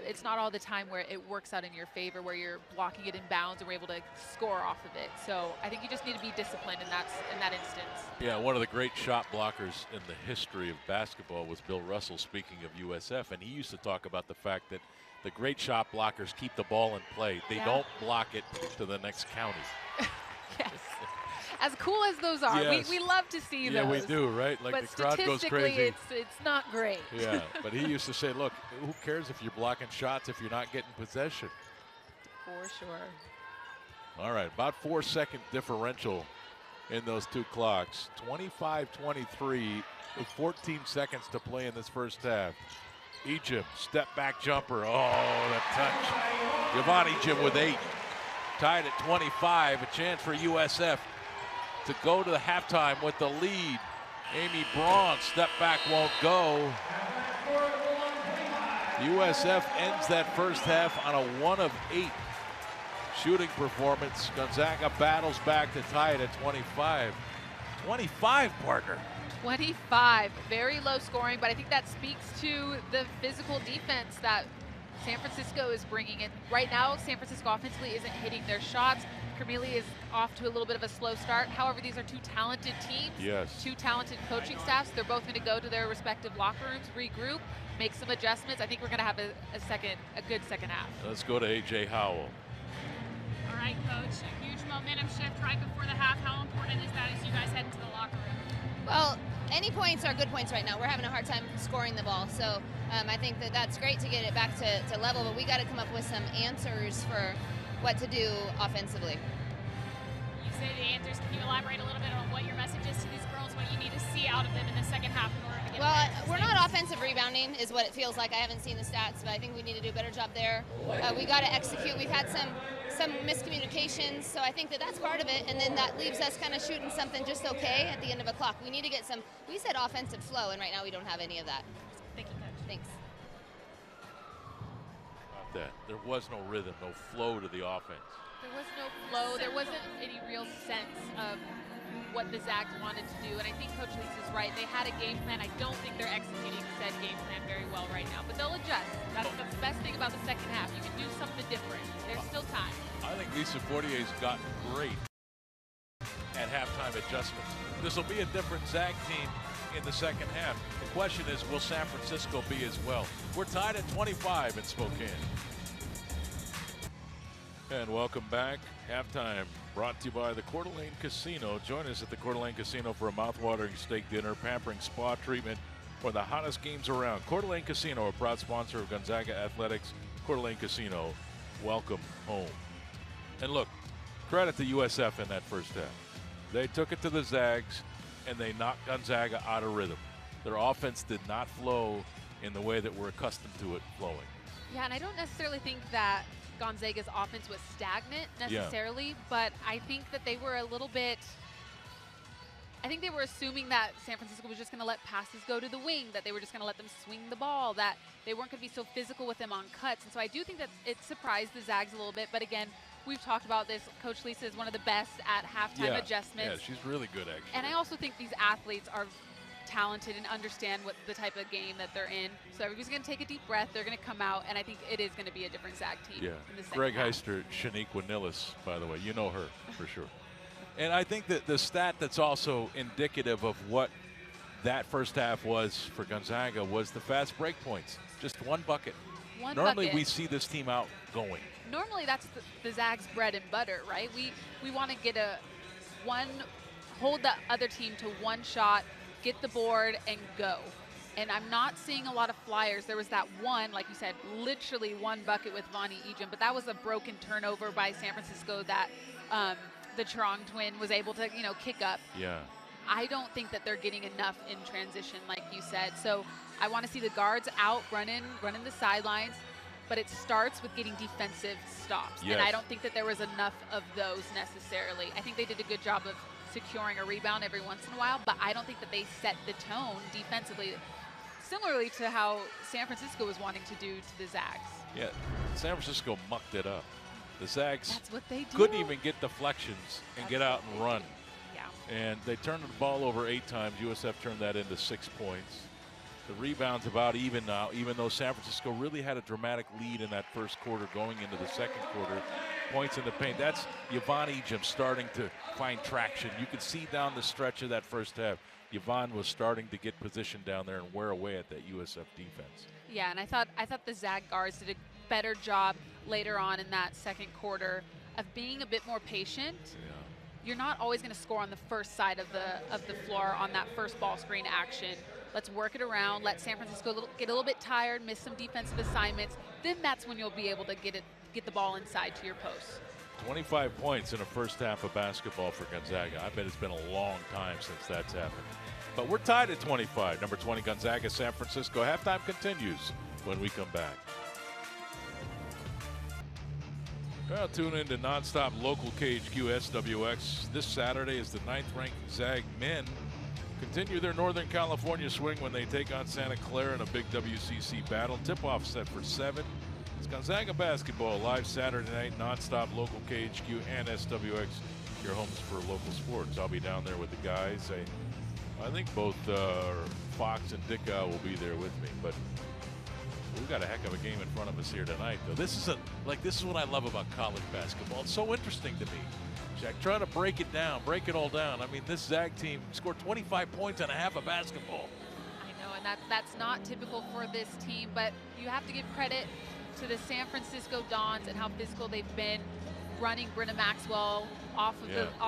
[SPEAKER 2] It's not all the time where it works out in your favor, where you're blocking it in bounds and we're able to score off of it. So I think you just need to be disciplined in that instance.
[SPEAKER 1] Yeah, one of the great shot blockers in the history of basketball was Bill Russell, speaking of USF, and he used to talk about the fact that the great shot blockers keep the ball in play. They don't block it to the next county.
[SPEAKER 2] Yes. As cool as those are,
[SPEAKER 1] yes.
[SPEAKER 2] we love to see those.
[SPEAKER 1] Yeah, we do, right? Like
[SPEAKER 2] but
[SPEAKER 1] the crowd goes crazy.
[SPEAKER 2] It's not great.
[SPEAKER 1] Yeah, but he used to say, look, who cares if you're blocking shots if you're not getting possession?
[SPEAKER 2] For sure.
[SPEAKER 1] All right, about 4-second differential in those two clocks. 25-23 with 14 seconds to play in this first half. Egypt, step back jumper. Oh, the touch. Yvonne Egypt with 8. Tied at 25. A chance for USF to go to the halftime with the lead. Amy Braun, step back won't go. USF ends that first half on a 1 of 8 shooting performance. Gonzaga battles back to tie it at 25. 25, partner.
[SPEAKER 2] 25, very low scoring, but I think that speaks to the physical defense that San Francisco is bringing in. Right now, San Francisco offensively isn't hitting their shots. Cremili is off to a little bit of a slow start. However, these are two talented teams,
[SPEAKER 1] yes.
[SPEAKER 2] Two talented coaching staffs. They're both going to go to their respective locker rooms, regroup, make some adjustments. I think we're going to have a good second half.
[SPEAKER 1] Let's go to A.J. Howell.
[SPEAKER 3] All right, Coach, a huge momentum shift right before the half. How important is that as you guys head into the locker room?
[SPEAKER 4] Well, any points are good points right now. We're having a hard time scoring the ball, so I think that's great to get it back to level, but we got to come up with some answers for what to do offensively.
[SPEAKER 3] You say the answers. Can you elaborate a little bit on what your message is to these girls, what you need to see out of them in the second half in order to get
[SPEAKER 4] Well, we're not offensive rebounding is what it feels like. I haven't seen the stats, but I think we need to do a better job there. We got to execute. We've had some miscommunications, so I think that's part of it, and then that leaves us kind of shooting something just okay at the end of a clock. We need to get some, we said offensive flow, and right now we don't have any of that.
[SPEAKER 3] Thank you, Coach.
[SPEAKER 4] Thanks.
[SPEAKER 1] that. There was no rhythm, no flow to the offense.
[SPEAKER 2] There was no flow. There wasn't any real sense of what the Zags wanted to do. And I think Coach Lisa's right. They had a game plan. I don't think they're executing said game plan very well right now. But they'll adjust. That's the best thing about the second half. You can do something different. There's still time.
[SPEAKER 1] I think Lisa Fortier's gotten great at halftime adjustments. This will be a different Zag team in the second half. The question is, will San Francisco be as well? We're tied at 25 in Spokane. And welcome back. Halftime brought to you by the Coeur d'Alene Casino. Join us at the Coeur d'Alene Casino for a mouth-watering steak dinner, pampering spa treatment for the hottest games around. Coeur d'Alene Casino, a proud sponsor of Gonzaga Athletics. Coeur d'Alene Casino, welcome home. And look, credit to USF in that first half. They took it to the Zags, and they knocked Gonzaga out of rhythm. Their offense did not flow in the way that we're accustomed to it flowing.
[SPEAKER 2] Yeah, and I don't necessarily think that Gonzaga's offense was stagnant necessarily, but I think that they were a little bit, I think they were assuming that San Francisco was just going to let passes go to the wing, that they were just going to let them swing the ball, that they weren't going to be so physical with them on cuts. And so I do think that it surprised the Zags a little bit, but again, we've talked about this. Coach Lisa is one of the best at halftime adjustments.
[SPEAKER 1] Yeah, she's really good, actually.
[SPEAKER 2] And I also think these athletes are talented and understand what the type of game that they're in. So everybody's going to take a deep breath. They're going to come out, and I think it is going to be a different Zag team.
[SPEAKER 1] Yeah.
[SPEAKER 2] In the second
[SPEAKER 1] Greg
[SPEAKER 2] half.
[SPEAKER 1] Heister, Shaniqua Nillis, by the way. You know her for sure. And I think that the stat that's also indicative of what that first half was for Gonzaga was the fast break points. Just one bucket. Normally we see this team out going.
[SPEAKER 2] Normally that's the Zags' bread and butter, right? We want to get hold the other team to one shot, get the board, and go. And I'm not seeing a lot of flyers. There was that one, like you said, literally one bucket with Vonnie Ejim, but that was a broken turnover by San Francisco that the Trong twin was able to, kick up.
[SPEAKER 1] Yeah.
[SPEAKER 2] I don't think that they're getting enough in transition, like you said. So I want to see the guards out running the sidelines, but it starts with getting defensive stops.
[SPEAKER 1] Yes.
[SPEAKER 2] And I don't think that there was enough of those necessarily. I think they did a good job of securing a rebound every once in a while, but I don't think that they set the tone defensively, similarly to how San Francisco was wanting to do to the Zags.
[SPEAKER 1] Yeah, San Francisco mucked it up. The Zags
[SPEAKER 2] That's what they do.
[SPEAKER 1] couldn't even get deflections and get out and run.
[SPEAKER 2] Yeah.
[SPEAKER 1] And they turned the ball over 8 times. USF turned that into 6 points. The rebound's about even now, even though San Francisco really had a dramatic lead in that first quarter going into the second quarter. Points in the paint. That's Yvonne Ejim starting to find traction. You could see down the stretch of that first half, Yvonne was starting to get positioned down there and wear away at that USF defense.
[SPEAKER 2] Yeah, and I thought the Zag guards did a better job later on in that second quarter of being a bit more patient.
[SPEAKER 1] Yeah.
[SPEAKER 2] You're not always going to score on the first side of the floor on that first ball screen action. Let's work it around. Let San Francisco get a little bit tired, miss some defensive assignments. Then that's when you'll be able to get the ball inside to your post.
[SPEAKER 1] 25 points in a first half of basketball for Gonzaga. I bet it's been a long time since that's happened. But we're tied at 25. Number 20 Gonzaga, San Francisco. Halftime continues when we come back. Well, tune in to nonstop local KHQ SWX. This Saturday is the 9th-ranked Zag men continue their Northern California swing when they take on Santa Clara in a big WCC battle. Tip-off set for 7. It's Gonzaga basketball live Saturday night, nonstop local KHQ and SWX, your homes for local sports. I'll be down there with the guys. I think both Fox and Dickow will be there with me, but we've got a heck of a game in front of us here tonight, though. This is what I love about college basketball. It's so interesting to me. Jack, trying to break it all down. I mean, this Zag team scored 25 points and a half of basketball.
[SPEAKER 2] I know, and that's not typical for this team, but you have to give credit to the San Francisco Dons and how physical they've been running Brenna Maxwell off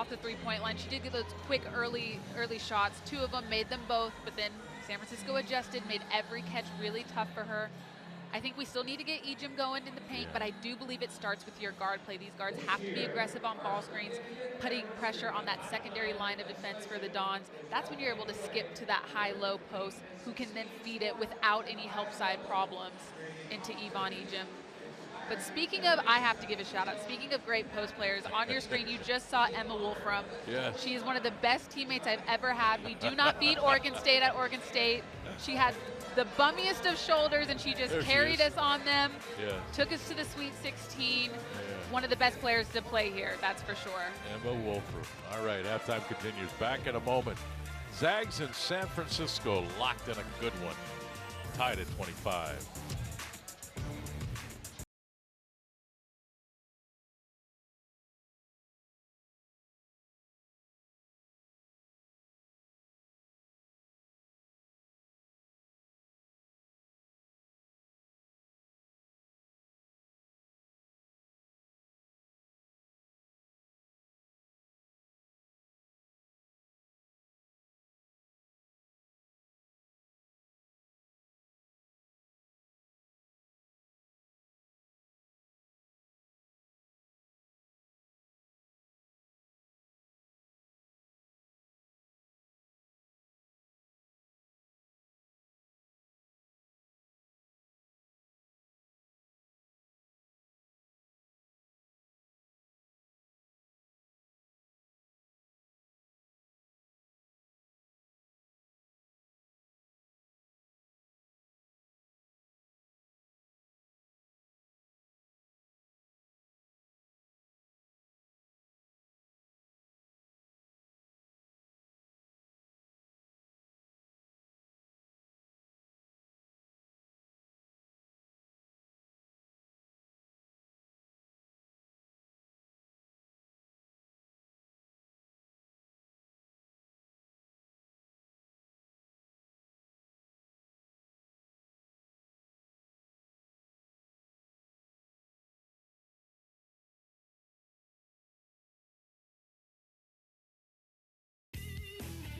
[SPEAKER 2] the three-point line. She did get those quick early shots. 2 of them made them both, but then San Francisco adjusted, made every catch really tough for her. I think we still need to get Ejim going in the paint, but I do believe it starts with your guard play. These guards have to be aggressive on ball screens, putting pressure on that secondary line of defense for the Dons. That's when you're able to skip to that high-low post, who can then feed it without any help side problems into Yvonne Ejim. But speaking of, I have to give a shout out. Speaking of great post players, on your screen you just saw Emma Wolfram.
[SPEAKER 1] Yeah.
[SPEAKER 2] She is one of the best teammates I've ever had. We do not beat Oregon State at Oregon State. She had the bummiest of shoulders, and she just carried us on them.
[SPEAKER 1] Yeah.
[SPEAKER 2] Took us to the Sweet 16. Yeah. One of the best players to play here, that's for sure.
[SPEAKER 1] Emma Wolfram. All right, halftime continues. Back in a moment. Zags in San Francisco locked in a good one. Tied at 25.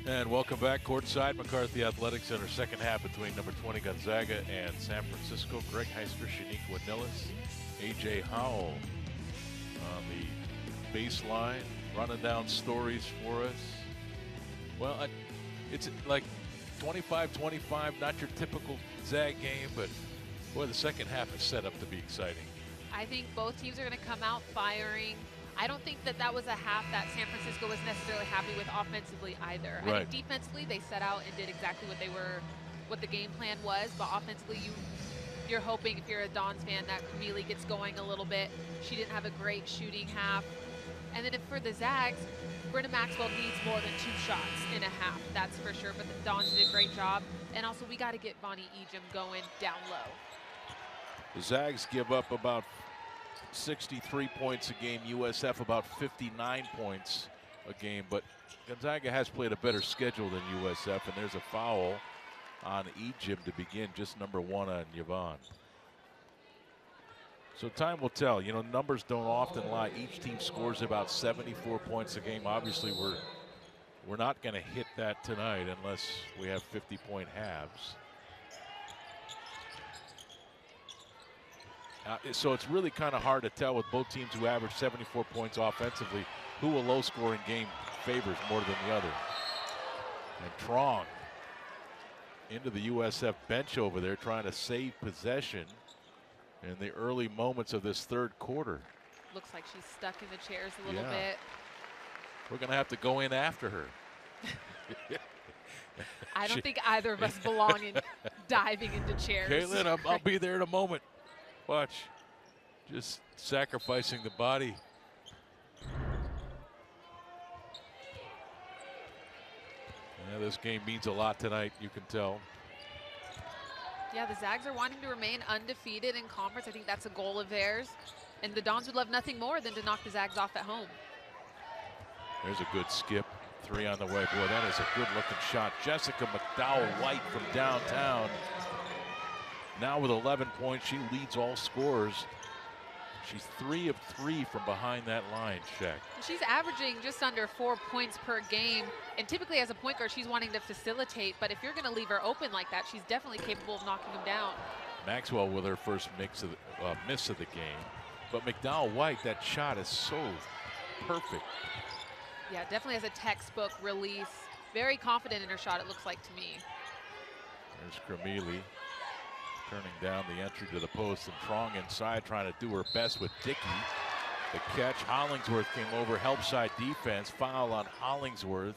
[SPEAKER 1] And welcome back courtside, McCarthy Athletic Center. Second half between number 20 Gonzaga and San Francisco. Greg Heister, Shaniqua Nillis, A.J. Howell on the baseline, running down stories for us. Well, it's like 25-25, not your typical Zag game, but boy, the second half is set up to be exciting.
[SPEAKER 2] I think both teams are going to come out firing. I don't think that was a half that San Francisco was necessarily happy with offensively either.
[SPEAKER 1] Right.
[SPEAKER 2] I think defensively they set out and did exactly what the game plan was, but offensively you're hoping, if you're a Dons fan, that Camille gets going a little bit. She didn't have a great shooting half. And then for the Zags, Brenda Maxwell needs more than 2 shots in a half, that's for sure, but the Dons did a great job. And also we got to get Bonnie Ejim going down low.
[SPEAKER 1] The Zags give up about 63 points a game, USF about 59 points a game, but Gonzaga has played a better schedule than USF, and there's a foul on Ejim to begin, just number 1 on Yvonne. So time will tell. You know, numbers don't often lie. Each team scores about 74 points a game. Obviously, we're not going to hit that tonight unless we have 50-point halves. So it's really kind of hard to tell with both teams who average 74 points offensively who a low-scoring game favors more than the other. And Trong into the USF bench over there trying to save possession in the early moments of this third quarter.
[SPEAKER 2] Looks like she's stuck in the chairs a little bit.
[SPEAKER 1] We're going to have to go in after her.
[SPEAKER 2] I don't think either of us belong in diving into chairs.
[SPEAKER 1] Caitlin, I'll be there in a moment. Watch, just sacrificing the body. Yeah, this game means a lot tonight, you can tell.
[SPEAKER 2] Yeah, the Zags are wanting to remain undefeated in conference. I think that's a goal of theirs. And the Dons would love nothing more than to knock the Zags off at home.
[SPEAKER 1] There's a good skip. 3 on the way. Boy, that is a good-looking shot. Jessica McDowell-White from downtown. Now with 11 points, she leads all scorers. She's 3 of 3 from behind that line, Shaq.
[SPEAKER 2] She's averaging just under 4 points per game. And typically as a point guard, she's wanting to facilitate. But if you're going to leave her open like that, she's definitely capable of knocking them down.
[SPEAKER 1] Maxwell with her first miss of the game. But McDowell-White, that shot is so perfect.
[SPEAKER 2] Yeah, definitely has a textbook release. Very confident in her shot, it looks like to me.
[SPEAKER 1] There's Camille turning down the entry to the post, and Trong inside trying to do her best with Dickey. The catch, Hollingsworth came over, help side defense, foul on Hollingsworth.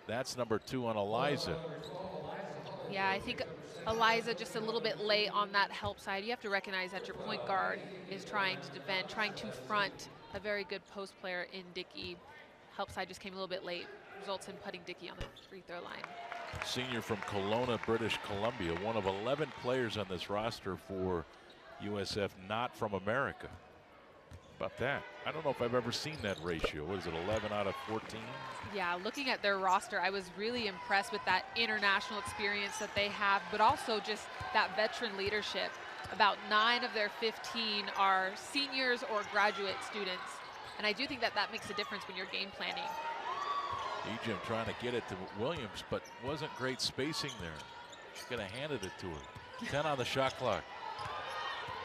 [SPEAKER 1] That's number 2 on Eliza.
[SPEAKER 2] Yeah, I think Eliza just a little bit late on that help side. You have to recognize that your point guard is trying to defend, trying to front a very good post player in Dickey. Help side just came a little bit late, results in putting Dickey on the free throw line.
[SPEAKER 1] Senior from Kelowna, British Columbia, one of 11 players on this roster for USF not from America. About that. I don't know if I've ever seen that ratio. What is it, 11 out of 14?
[SPEAKER 2] Yeah, looking at their roster, I was really impressed with that international experience that they have, but also just that veteran leadership. About 9 of their 15 are seniors or graduate students. And I do think that that makes a difference when you're game planning.
[SPEAKER 1] Ejim trying to get it to Williams, but wasn't great spacing there. She's going to hand it to her. 10 on the shot clock.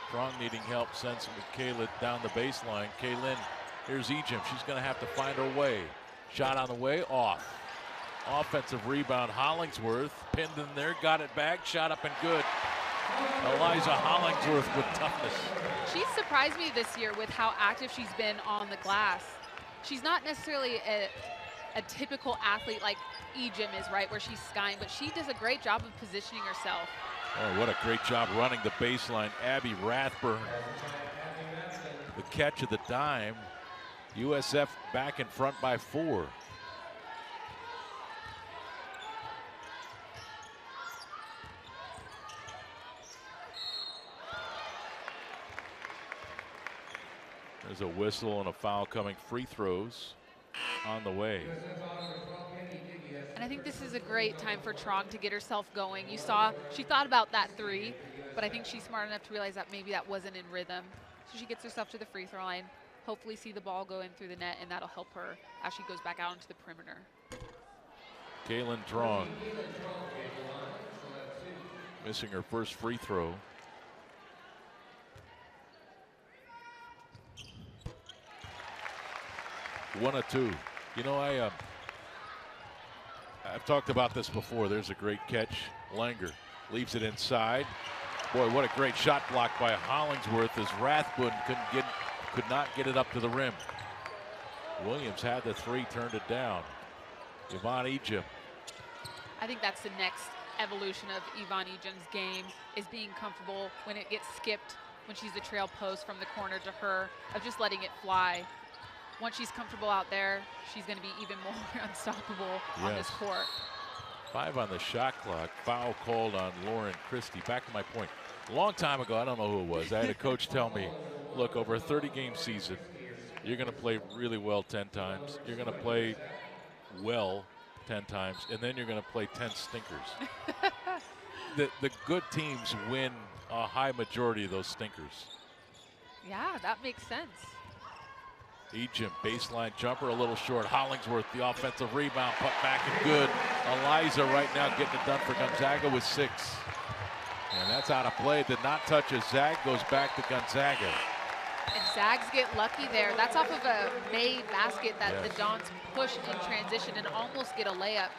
[SPEAKER 1] Strong needing help, sends Michaela down the baseline. Kaylin, here's Ejim. She's going to have to find her way. Shot on the way, off. Offensive rebound, Hollingsworth pinned in there, got it back, shot up and good. Eliza Hollingsworth with toughness.
[SPEAKER 2] She's surprised me this year with how active she's been on the glass. She's not necessarily a typical athlete like Ejim is, right, where she's skying, but she does a great job of positioning herself.
[SPEAKER 1] Oh, what a great job running the baseline. Abby Rathburn. The catch of the dime. USF back in front by 4. There's a whistle and a foul coming. Free throws on the way.
[SPEAKER 2] And I think this is a great time for Trong to get herself going. You saw she thought about that 3, but I think she's smart enough to realize that maybe that wasn't in rhythm. So she gets herself to the free throw line, hopefully see the ball go in through the net, and that'll help her as she goes back out into the perimeter.
[SPEAKER 1] Kaylin Trong missing her first free throw. One of 2. You know, I've talked about this before. There's a great catch. Langer leaves it inside. Boy, what a great shot block by Hollingsworth as Rathbun could not get it up to the rim. Williams had the 3, turned it down. Yvonne Ejim.
[SPEAKER 2] I think that's the next evolution of Yvonne Ejim's game, is being comfortable when it gets skipped, when she's the trail post from the corner to her, of just letting it fly. Once she's comfortable out there, she's going to be even more unstoppable on this court.
[SPEAKER 1] 5 on the shot clock. Foul called on Lauren Christie. Back to my point. A long time ago, I don't know who it was, I had a coach tell me, look, over a 30-game season, you're going to play really well 10 times. You're going to play well 10 times, and then you're going to play 10 stinkers. The good teams win a high majority of those stinkers.
[SPEAKER 2] Yeah, that makes sense.
[SPEAKER 1] Ejim, baseline jumper, a little short. Hollingsworth, the offensive rebound, put back and good. Eliza right now getting it done for Gonzaga with 6. And that's out of play. Did not touch as Zag goes back to Gonzaga.
[SPEAKER 2] And Zags get lucky there. That's off of a made basket that the Dons push in transition and almost get a layup.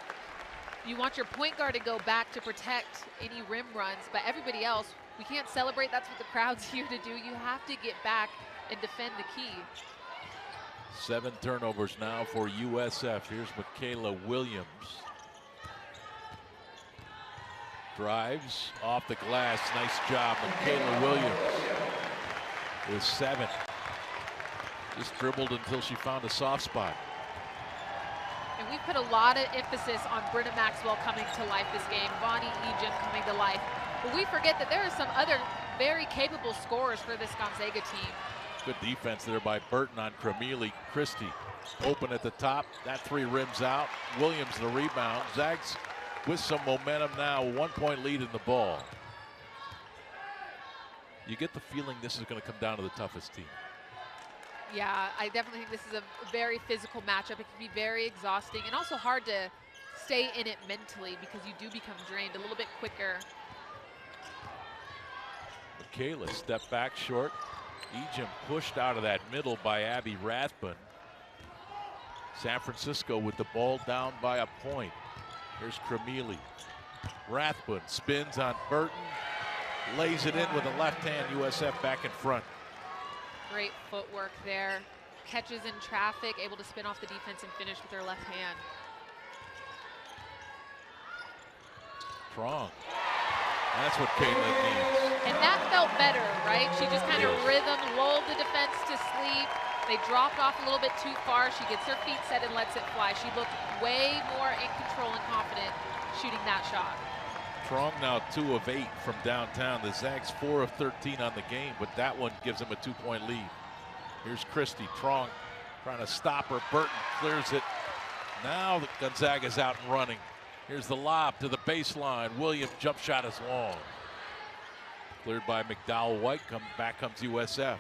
[SPEAKER 2] You want your point guard to go back to protect any rim runs, but everybody else, we can't celebrate. That's what the crowd's here to do. You have to get back and defend the key.
[SPEAKER 1] 7 turnovers now for USF. Here's Michaela Williams. Drives off the glass. Nice job, Michaela Williams with 7. Just dribbled until she found a soft spot.
[SPEAKER 2] And we put a lot of emphasis on Brenna Maxwell coming to life this game, Vonnie Ejim coming to life. But we forget that there are some other very capable scorers for this Gonzaga team.
[SPEAKER 1] Good defense there by Burton on Cremili. Christie open at the top. That 3 rims out. Williams the rebound. Zags with some momentum now. 1-point lead in the ball. You get the feeling this is going to come down to the toughest team.
[SPEAKER 2] Yeah, I definitely think this is a very physical matchup. It can be very exhausting and also hard to stay in it mentally because you do become drained a little bit quicker.
[SPEAKER 1] Michaela step back short. Ejim pushed out of that middle by Abby Rathbun. San Francisco with the ball down by a point. Here's Cremili. Rathbun spins on Burton. Lays it in with a left hand. USF back in front.
[SPEAKER 2] Great footwork there. Catches in traffic, able to spin off the defense and finish with her left hand.
[SPEAKER 1] Trong. That's what Caitlin needs.
[SPEAKER 2] And that felt better, right? She just kind of rhythm, lulled the defense to sleep. They dropped off a little bit too far. She gets her feet set and lets it fly. She looked way more in control and confident shooting that shot.
[SPEAKER 1] Trong now 2 of 8 from downtown. The Zags 4 of 13 on the game, but that one gives them a 2-point lead. Here's Christie. Trong trying to stop her. Burton clears it. Now the Gonzaga's out and running. Here's the lob to the baseline. Williams jump shot is long. Cleared by McDowell White. Back comes USF.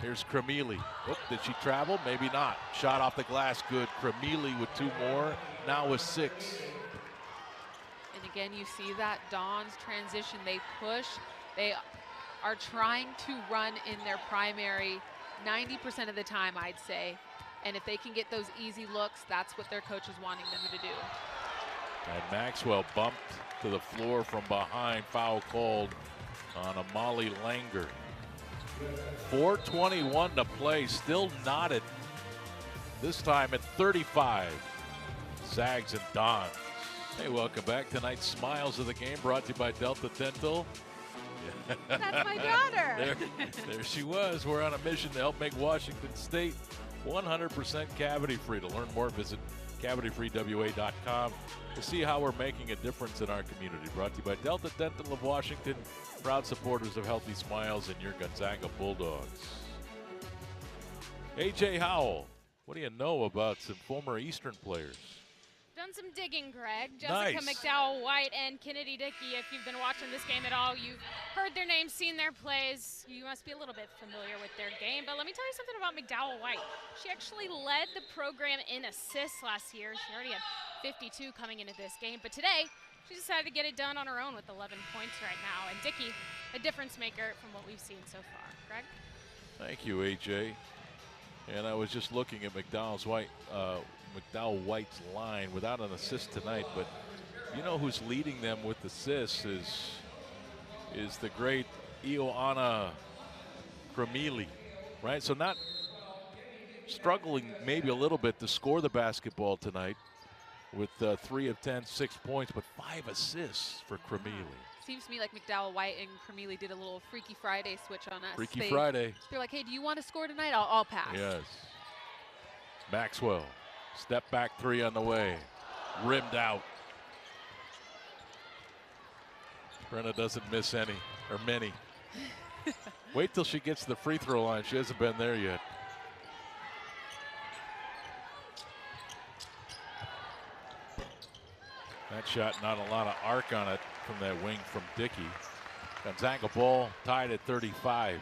[SPEAKER 1] Here's Cremili. Oh, did she travel? Maybe not. Shot off the glass, good. Cremili with 2 more. Now with 6.
[SPEAKER 2] And again, you see that Dawn's transition. They push. They are trying to run in their primary 90% of the time, I'd say. And if they can get those easy looks, that's what their coach is wanting them to do.
[SPEAKER 1] And Maxwell bumped to the floor from behind. Foul called on Amali Langer. 4:21 to play. Still knotted. This time at 35. Zags and Dons. Hey, welcome back. Tonight's Smiles of the Game brought to you by Delta Dental.
[SPEAKER 2] That's my daughter.
[SPEAKER 1] There she was. We're on a mission to help make Washington State 100% cavity free. To learn more, visit cavityfreewa.com to see how we're making a difference in our community. Brought to you by Delta Dental of Washington, proud supporters of Healthy Smiles and your Gonzaga Bulldogs. A.J. Howell, what do you know about some former Eastern players?
[SPEAKER 3] Done some digging, Greg. Jessica McDowell White and Kennedy Dickey. If you've been watching this game at all, you've heard their names, seen their plays. You must be a little bit familiar with their game. But let me tell you something about McDowell White. She actually led the program in assists last year. She already had 52 coming into this game. But today, she decided to get it done on her own with 11 points right now. And Dickey, a difference maker from what we've seen so far. Greg?
[SPEAKER 1] Thank you, A.J. And I was just looking at McDowell White's line without an assist tonight, but you know who's leading them with assists is the great Ioana Cremili, right? So not struggling maybe a little bit to score the basketball tonight with 3 of 10, 6 points, but 5 assists for Cremili.
[SPEAKER 2] Seems to me like McDowell White and Cremili did a little Freaky Friday switch on us.
[SPEAKER 1] Freaky Friday.
[SPEAKER 2] They're like, hey, do you want to score tonight? I'll pass.
[SPEAKER 1] Yes. Maxwell. Step back 3 on the way. Rimmed out. Brenna doesn't miss any, or many. Wait till she gets to the free throw line. She hasn't been there yet. That shot, not a lot of arc on it from that wing from Dickey. Gonzaga ball tied at 35.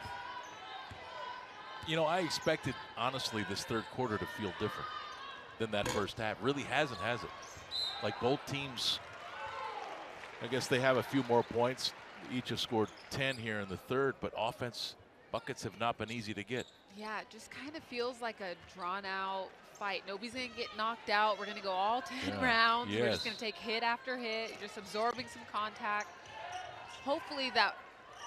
[SPEAKER 1] You know, I expected, honestly, this third quarter to feel different than that first half. Really hasn't, has it? Like both teams, I guess they have a few more points. Each have scored 10 here in the third, but offense buckets have not been easy to get.
[SPEAKER 2] Yeah, it just kind of feels like a drawn-out fight. Nobody's going to get knocked out. We're going to go all 10 rounds.
[SPEAKER 1] Yes.
[SPEAKER 2] We're just going to take hit after hit. You're just absorbing some contact. Hopefully that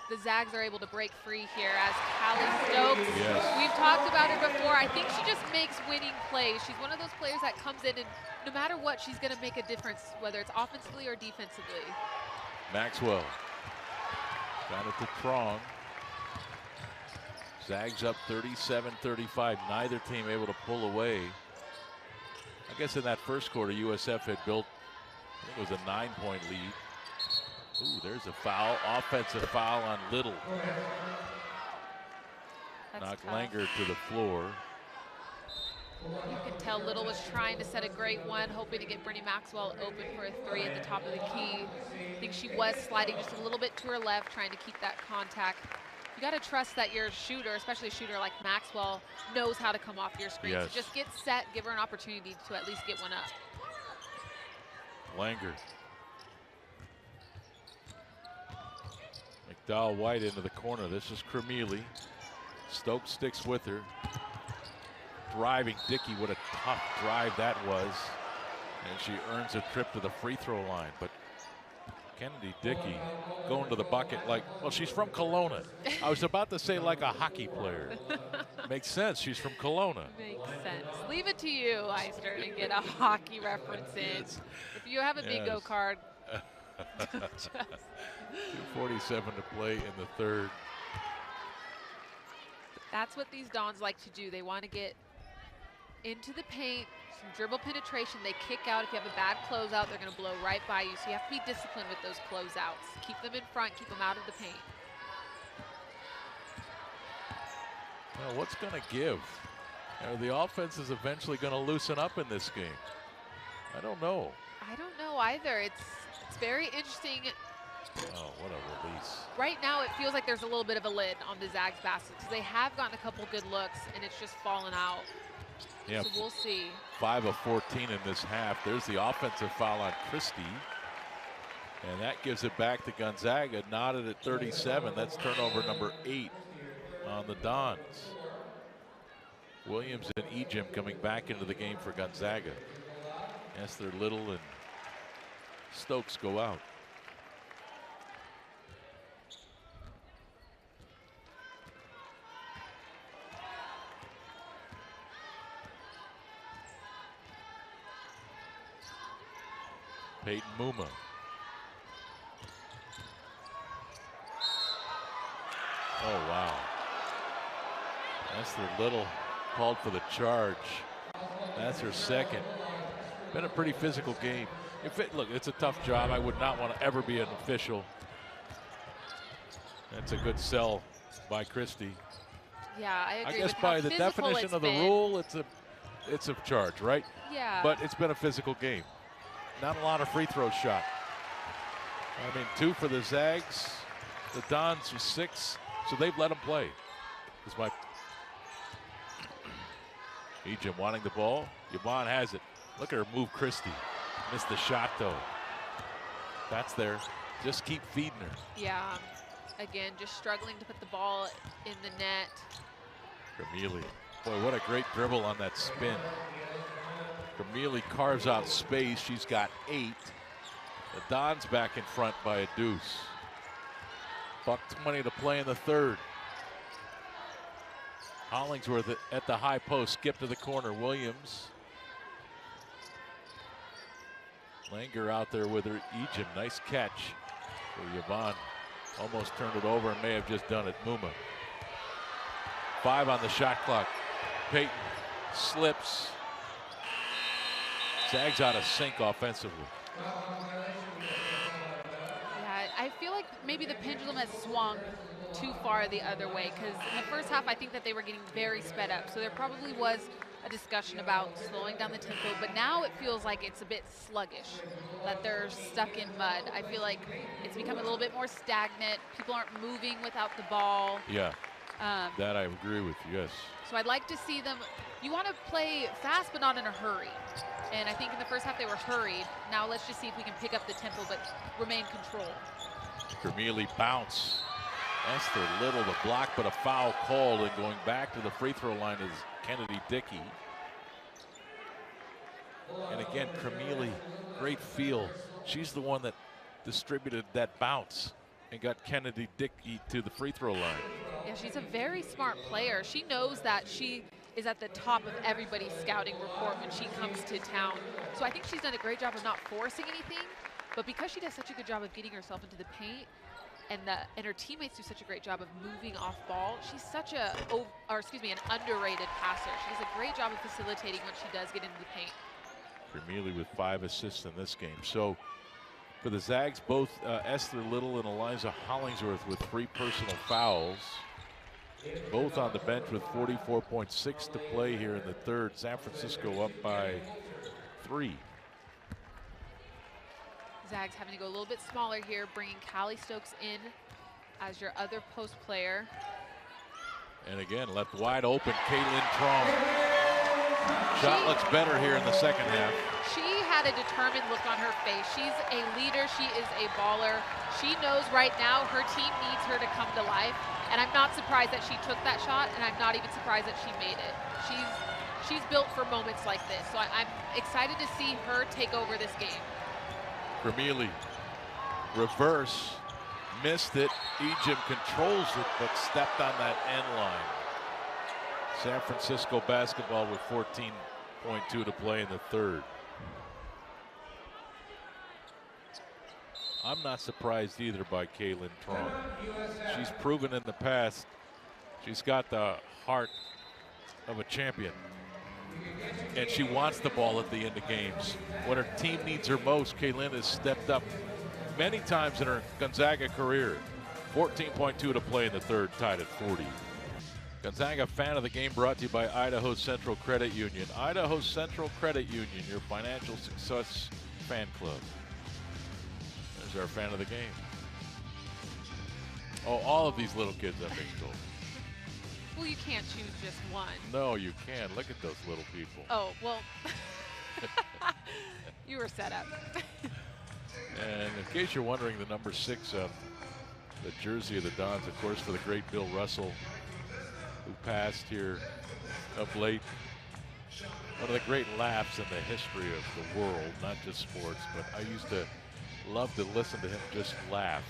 [SPEAKER 2] the Zags are able to break free here as Callie Stokes.
[SPEAKER 1] Yes.
[SPEAKER 2] We've talked about her before. I think she just makes winning plays. She's one of those players that comes in and no matter what, she's going to make a difference, whether it's offensively or defensively.
[SPEAKER 1] Maxwell got it to Trong. Zags up 37-35. Neither team able to pull away. I guess in that first quarter, USF had built, I think it was a 9-point lead. Ooh, there's a foul. Offensive foul on Little. Knocked Langer to the floor.
[SPEAKER 2] You can tell Little was trying to set a great one, hoping to get Brittany Maxwell open for a 3 at the top of the key. I think she was sliding just a little bit to her left, trying to keep that contact. You got to trust that your shooter, especially a shooter like Maxwell, knows how to come off your screen.
[SPEAKER 1] Yes.
[SPEAKER 2] So just get set, give her an opportunity to at least get one up.
[SPEAKER 1] Langer. McDowell White into the corner. This is Cremili. Stokes sticks with her. Driving Dickey, what a tough drive that was. And she earns a trip to the free throw line. But Kennedy Dickey going to the bucket like, well, she's from Kelowna. I was about to say like a hockey player. Makes sense, she's from Kelowna.
[SPEAKER 2] Makes sense. Leave it to you, Eister, to get a hockey reference in. If you have a bingo card,
[SPEAKER 1] 2:47 to play in the third.
[SPEAKER 2] That's what these Dons like to do. They want to get into the paint, some dribble penetration. They kick out. If you have a bad closeout, they're going to blow right by you. So you have to be disciplined with those closeouts. Keep them in front, keep them out of the paint.
[SPEAKER 1] Well, what's going to give? The offense is eventually going to loosen up in this game. I don't know.
[SPEAKER 2] I don't know either. It's very interesting.
[SPEAKER 1] Oh, what a release.
[SPEAKER 2] Right now, it feels like there's a little bit of a lid on the Zags basket because they have gotten a couple good looks, and it's just fallen out.
[SPEAKER 1] Yeah,
[SPEAKER 2] so we'll see.
[SPEAKER 1] 5 of 14 in this half. There's the offensive foul on Christie. And that gives it back to Gonzaga, knotted at 37. That's turnover number 8 on the Dons. Williams and Ejim coming back into the game for Gonzaga. Esther Little and Stokes go out. Peyton Muma. Oh, wow. Esther Little called for the charge. That's her second. Been a pretty physical game. Look, it's a tough job. I would not want to ever be an official. That's a good sell by Christie.
[SPEAKER 2] Yeah, I agree.
[SPEAKER 1] I guess
[SPEAKER 2] with
[SPEAKER 1] by
[SPEAKER 2] how
[SPEAKER 1] the
[SPEAKER 2] physical
[SPEAKER 1] definition of the
[SPEAKER 2] been.
[SPEAKER 1] rule, it's a charge, right?
[SPEAKER 2] Yeah.
[SPEAKER 1] But it's been a physical game. Not a lot of free throws shot. I mean, 2 for the Zags. The Dons was 6, so they've let them play. Is my Ejim wanting the ball. Yvonne has it. Look at her move, Christie. Missed the shot though. That's there. Just keep feeding her.
[SPEAKER 2] Yeah. Again, just struggling to put the ball in the net.
[SPEAKER 1] Camille. Boy, what a great dribble on that spin. Camille carves out space. She's got 8. The Dons back in front by a deuce. $1:20 to play in the third. Hollingsworth at the high post. Skip to the corner. Williams. Langer out there with her. Ejim. Nice catch for Yvonne. Almost turned it over and may have just done it. Muma. 5 on the shot clock. Peyton slips. Zags out of sync offensively.
[SPEAKER 2] Yeah, I feel like maybe the pendulum has swung too far the other way because in the first half I think that they were getting very sped up. So there probably was a discussion about slowing down the tempo, but now it feels like it's a bit sluggish, that they're stuck in mud. I feel like it's become a little bit more stagnant. People aren't moving without the ball.
[SPEAKER 1] Yeah, that I agree with, yes.
[SPEAKER 2] So I'd like to see them, you want to play fast but not in a hurry. And I think in the first half they were hurried. Now let's just see if we can pick up the tempo but remain controlled.
[SPEAKER 1] Camille bounce. Esther Little the block, but a foul called, and going back to the free throw line is Kennedy Dickey. And again, Camille, great feel. She's the one that distributed that bounce and got Kennedy Dickey to the free throw line.
[SPEAKER 2] Yeah, she's a very smart player. She knows that she is at the top of everybody's scouting report when she comes to town. So I think she's done a great job of not forcing anything, but because she does such a good job of getting herself into the paint, and her teammates do such a great job of moving off ball, she's such an underrated passer. She does a great job of facilitating when she does get into the paint.
[SPEAKER 1] Camille with 5 assists in this game. So for the Zags, both Esther Little and Eliza Hollingsworth with 3 personal fouls. Both on the bench with 44.6 to play here in the third. San Francisco up by 3.
[SPEAKER 2] Zags having to go a little bit smaller here, bringing Callie Stokes in as your other post player.
[SPEAKER 1] And again, left wide open, Caitlin Trong. Shot looks better here in the second half.
[SPEAKER 2] She had a determined look on her face. She's a leader, she is a baller. She knows right now her team needs her to come to life. And I'm not surprised that she took that shot, and I'm not even surprised that she made it. She's built for moments like this. So I'm excited to see her take over this game.
[SPEAKER 1] Camille, reverse, missed it. Ejim controls it, but stepped on that end line. San Francisco basketball with 14.2 to play in the third. I'm not surprised either by Kaylin Trong. She's proven in the past she's got the heart of a champion. And she wants the ball at the end of games. When her team needs her most, Kaylin has stepped up many times in her Gonzaga career. 14.2 to play in the third, tied at 40. Gonzaga fan of the game brought to you by Idaho Central Credit Union. Idaho Central Credit Union, your financial success fan club. There's our fan of the game. Oh, all of these little kids, I'm being told.
[SPEAKER 2] Well, you can't choose just one.
[SPEAKER 1] No, you can. Look at those little people.
[SPEAKER 2] Oh, well, you were set up.
[SPEAKER 1] And in case you're wondering, the number 6 on the jersey of the Dons, of course, for the great Bill Russell, who passed here of late. One of the great laughs in the history of the world, not just sports, but I used to love to listen to him just laugh.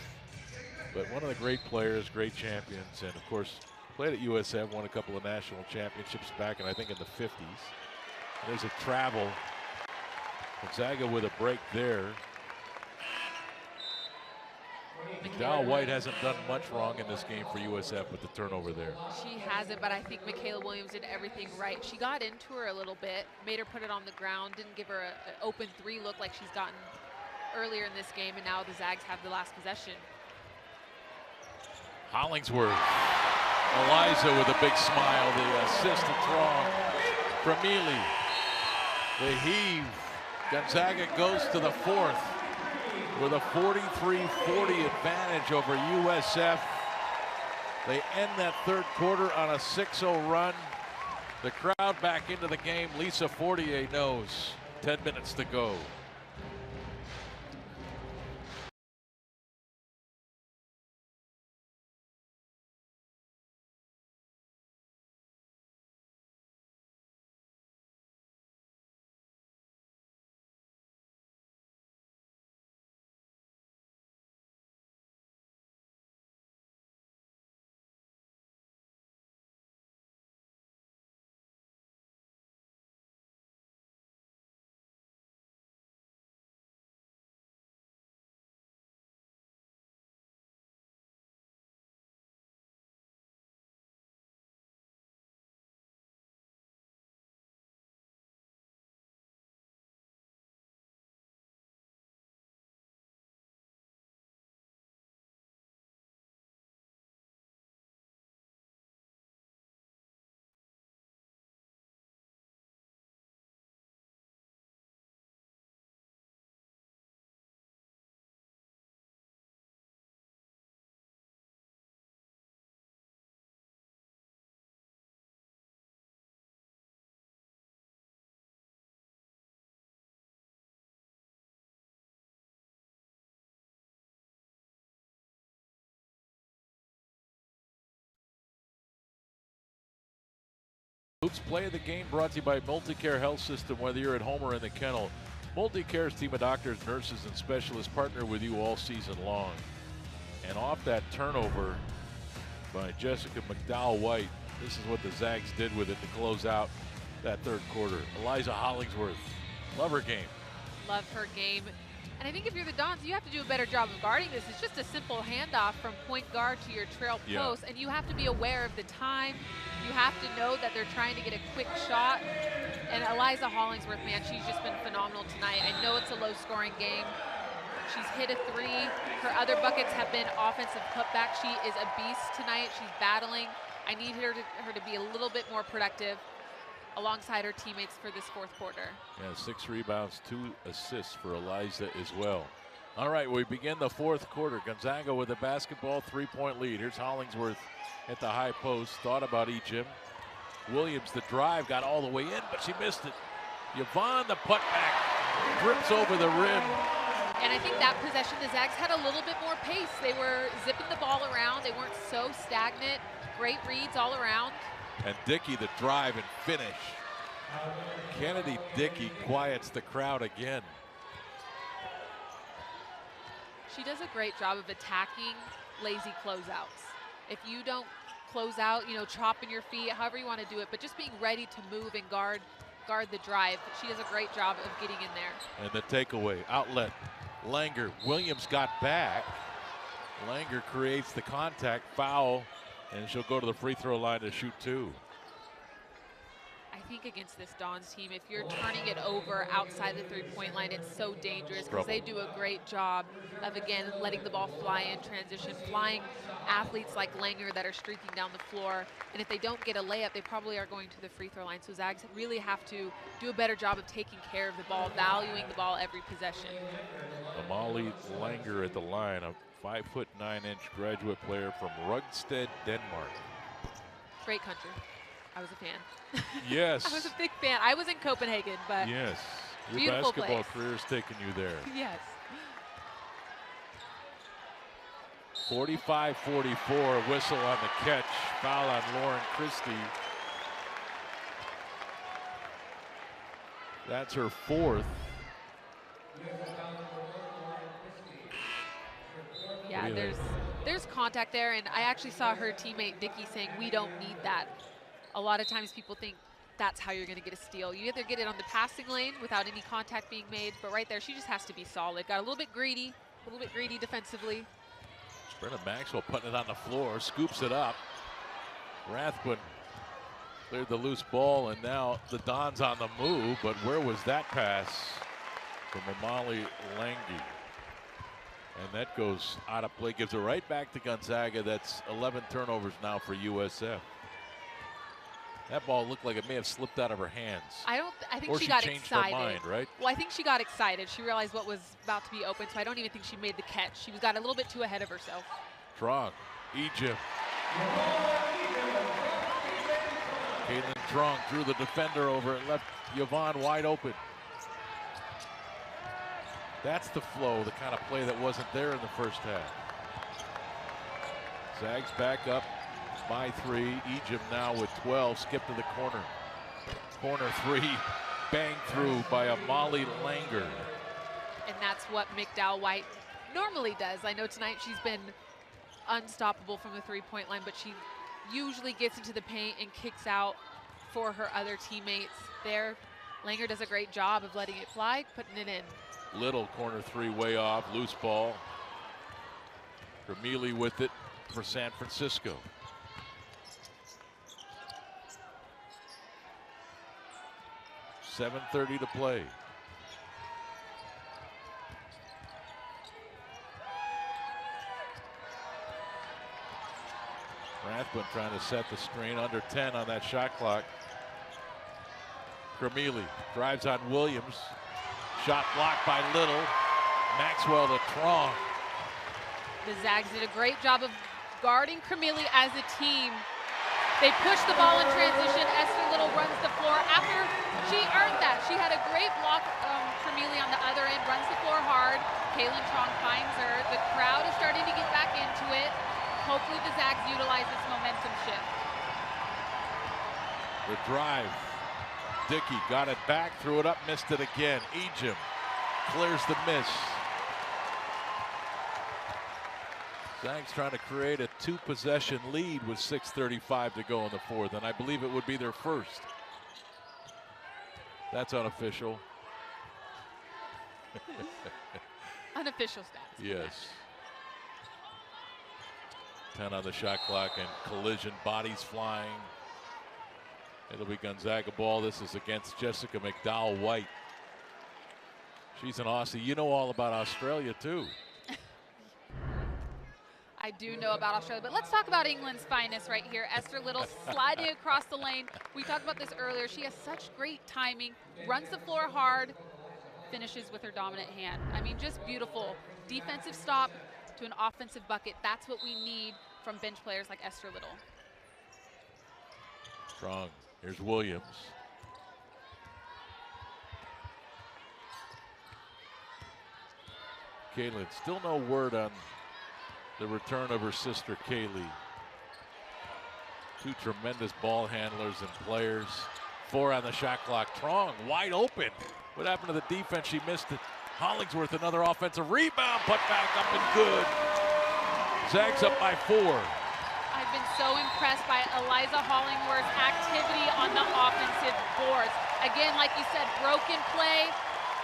[SPEAKER 1] But one of the great players, great champions, and of course, played at USF, won a couple of national championships back in, I think, in the 50s. There's a travel. Gonzaga with a break there. McDowell White hasn't done much wrong in this game for USF with the turnover there.
[SPEAKER 2] She hasn't, but I think Michaela Williams did everything right. She got into her a little bit, made her put it on the ground, didn't give her an open 3 look like she's gotten earlier in this game, and now the Zags have the last possession.
[SPEAKER 1] Hollingsworth. Eliza with a big smile, the assist to Trong. From Mealy. The heave. Gonzaga goes to the 4th with a 43-40 advantage over USF. They end that third quarter on a 6-0 run. The crowd back into the game. Lisa Fortier knows 10 minutes to go. Boots Play of the Game brought to you by Multicare Health System. Whether you're at home or in the kennel, Multicare's team of doctors, nurses, and specialists partner with you all season long. And off that turnover by Jessica McDowell-White, this is what the Zags did with it to close out that third quarter. Eliza Hollingsworth, love her game.
[SPEAKER 2] Love her game. And I think if you're the Dons, you have to do a better job of guarding this. It's just a simple handoff from point guard to your trail post, and you have to be aware of the time. You have to know that they're trying to get a quick shot. And Eliza Hollingsworth, man, she's just been phenomenal tonight. I know it's a low-scoring game. She's hit a 3. Her other buckets have been offensive putback. She is a beast tonight. She's battling. I need her to be a little bit more productive alongside her teammates for this fourth quarter.
[SPEAKER 1] Yeah, 6 rebounds, 2 assists for Eliza as well. All right, we begin the fourth quarter. Gonzaga with a basketball 3-point lead. Here's Hollingsworth at the high post. Thought about Ejim. Williams, the drive, got all the way in, but she missed it. Yvonne, the putback, drips over the rim.
[SPEAKER 2] And I think that possession, the Zags had a little bit more pace. They were zipping the ball around. They weren't so stagnant. Great reads all around.
[SPEAKER 1] And Dickey, the drive and finish. Kennedy Dickey quiets the crowd again.
[SPEAKER 2] She does a great job of attacking lazy closeouts. If you don't close out, you know, chopping your feet, however you want to do it, but just being ready to move and guard the drive. She does a great job of getting in there.
[SPEAKER 1] And the takeaway, outlet Langer, Williams got back. Langer creates the contact, foul, and she'll go to the free throw line to shoot 2.
[SPEAKER 2] I think against this Dons team, if you're turning it over outside the three-point line, it's so dangerous because they do a great job of, again, letting the ball fly in transition, flying athletes like Langer that are streaking down the floor. And if they don't get a layup, they probably are going to the free throw line. So Zags really have to do a better job of taking care of the ball, valuing the ball every possession.
[SPEAKER 1] Amalie Langer at the line, a 5'9" graduate player from Rungsted, Denmark.
[SPEAKER 2] Great country. I was a fan.
[SPEAKER 1] Yes.
[SPEAKER 2] I was a big fan. I was in Copenhagen, but
[SPEAKER 1] yes. Your
[SPEAKER 2] beautiful
[SPEAKER 1] basketball
[SPEAKER 2] place.
[SPEAKER 1] career's taken you there.
[SPEAKER 2] Yes.
[SPEAKER 1] 45-44, whistle on the catch. Foul on Lauren Christie. That's her 4th.
[SPEAKER 2] Yeah, there's contact there, and I actually saw her teammate Nikki saying, we don't need that. A lot of times people think that's how you're going to get a steal. You either get it on the passing lane without any contact being made, but right there she just has to be solid. Got a little bit greedy defensively.
[SPEAKER 1] Brenna Maxwell putting it on the floor, scoops it up. Rathbun cleared the loose ball, and now the Dons on the move, but where was that pass from Amalie Lange? And that goes out of play, gives it right back to Gonzaga. That's 11 turnovers now for USF. That ball looked like it may have slipped out of her hands.
[SPEAKER 2] I think
[SPEAKER 1] or
[SPEAKER 2] she got
[SPEAKER 1] changed
[SPEAKER 2] excited.
[SPEAKER 1] her mind, right?
[SPEAKER 2] Well, I think she got excited. She realized what was about to be open, so I don't even think she made the catch. She got a little bit too ahead of herself.
[SPEAKER 1] Trong, Egypt. Caitlin Trong threw the defender over and left Yvonne wide open. That's the flow, the kind of play that wasn't there in the first half. Zags back up by 3. Egypt now with 12. Skip to the corner. Corner 3. Bang through by Amalie Langer.
[SPEAKER 2] And that's what McDowell White normally does. I know tonight she's been unstoppable from the three-point line, but she usually gets into the paint and kicks out for her other teammates there. Langer does a great job of letting it fly, putting it in.
[SPEAKER 1] Little corner 3 way off, loose ball. Gramili with it for San Francisco. .7:30 to play. Rathbun trying to set the screen, under 10 on that shot clock. Gramili drives on Williams. Shot blocked by Little. Maxwell to Trong.
[SPEAKER 2] The Zags did a great job of guarding Gramili as a team. They pushed the ball in transition. Esther Little runs the floor after she earned that. She had a great block. Gramili on the other end runs the floor hard. Kaylin Trong finds her. The crowd is starting to get back into it. Hopefully the Zags utilize this momentum shift.
[SPEAKER 1] The drive. Dickey got it back, threw it up, missed it again. Ejim clears the miss. Zags trying to create a 2-possession lead with 6:35 to go in the 4th, and I believe it would be their first. That's unofficial.
[SPEAKER 2] Unofficial stats.
[SPEAKER 1] Yes. 10 on the shot clock and collision, bodies flying. It'll be Gonzaga ball. This is against Jessica McDowell White. She's an Aussie. You know all about Australia too.
[SPEAKER 2] I do know about Australia, but let's talk about England's finest right here. Esther Little sliding across the lane. We talked about this earlier. She has such great timing, runs the floor hard, finishes with her dominant hand. I mean, just beautiful. Defensive stop to an offensive bucket. That's what we need from bench players like Esther Little.
[SPEAKER 1] Strong. Here's Williams. Kaylin, still no word on the return of her sister Kaylee. Two tremendous ball handlers and players. 4 on the shot clock. Trong wide open. What happened to the defense? She missed it. Hollingsworth another offensive rebound. Put back up and good. Zags up by 4.
[SPEAKER 2] I've been so impressed by Eliza Hollingworth's activity on the offensive boards. Again, like you said, broken play,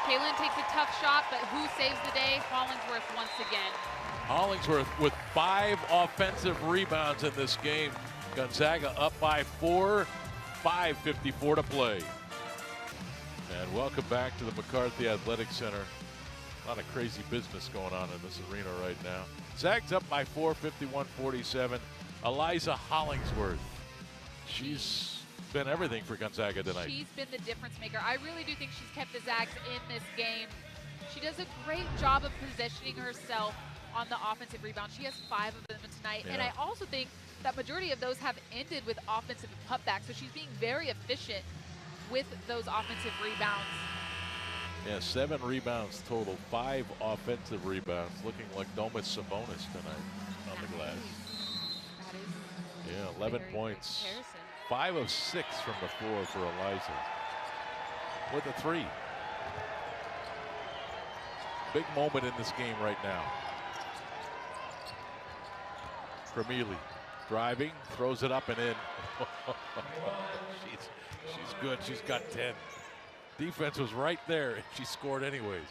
[SPEAKER 2] Kaylin takes a tough shot, but who saves the day? Hollingsworth once again.
[SPEAKER 1] Hollingsworth with 5 offensive rebounds in this game. Gonzaga up by 4, 5:54 to play. And welcome back to the McCarthy Athletic Center. A lot of crazy business going on in this arena right now. Zags up by 4, 51-47. Eliza Hollingsworth. She's been everything for Gonzaga tonight.
[SPEAKER 2] She's been the difference maker. I really do think she's kept the Zags in this game. She does a great job of positioning herself on the offensive rebound. She has 5 of them tonight.
[SPEAKER 1] Yeah.
[SPEAKER 2] And I also think that majority of those have ended with offensive putbacks. So she's being very efficient with those offensive rebounds.
[SPEAKER 1] Yeah, 7 rebounds total, 5 offensive rebounds, looking like Domas Sabonis tonight on the glass.
[SPEAKER 2] That is
[SPEAKER 1] Yeah, 11
[SPEAKER 2] very
[SPEAKER 1] points.
[SPEAKER 2] good comparison.
[SPEAKER 1] 5 of 6 from the floor for Eliza. With a 3. Big moment in this game right now. Vermeely driving, throws it up and in. She's good. She's got 10. Defense was right there, and she scored anyways.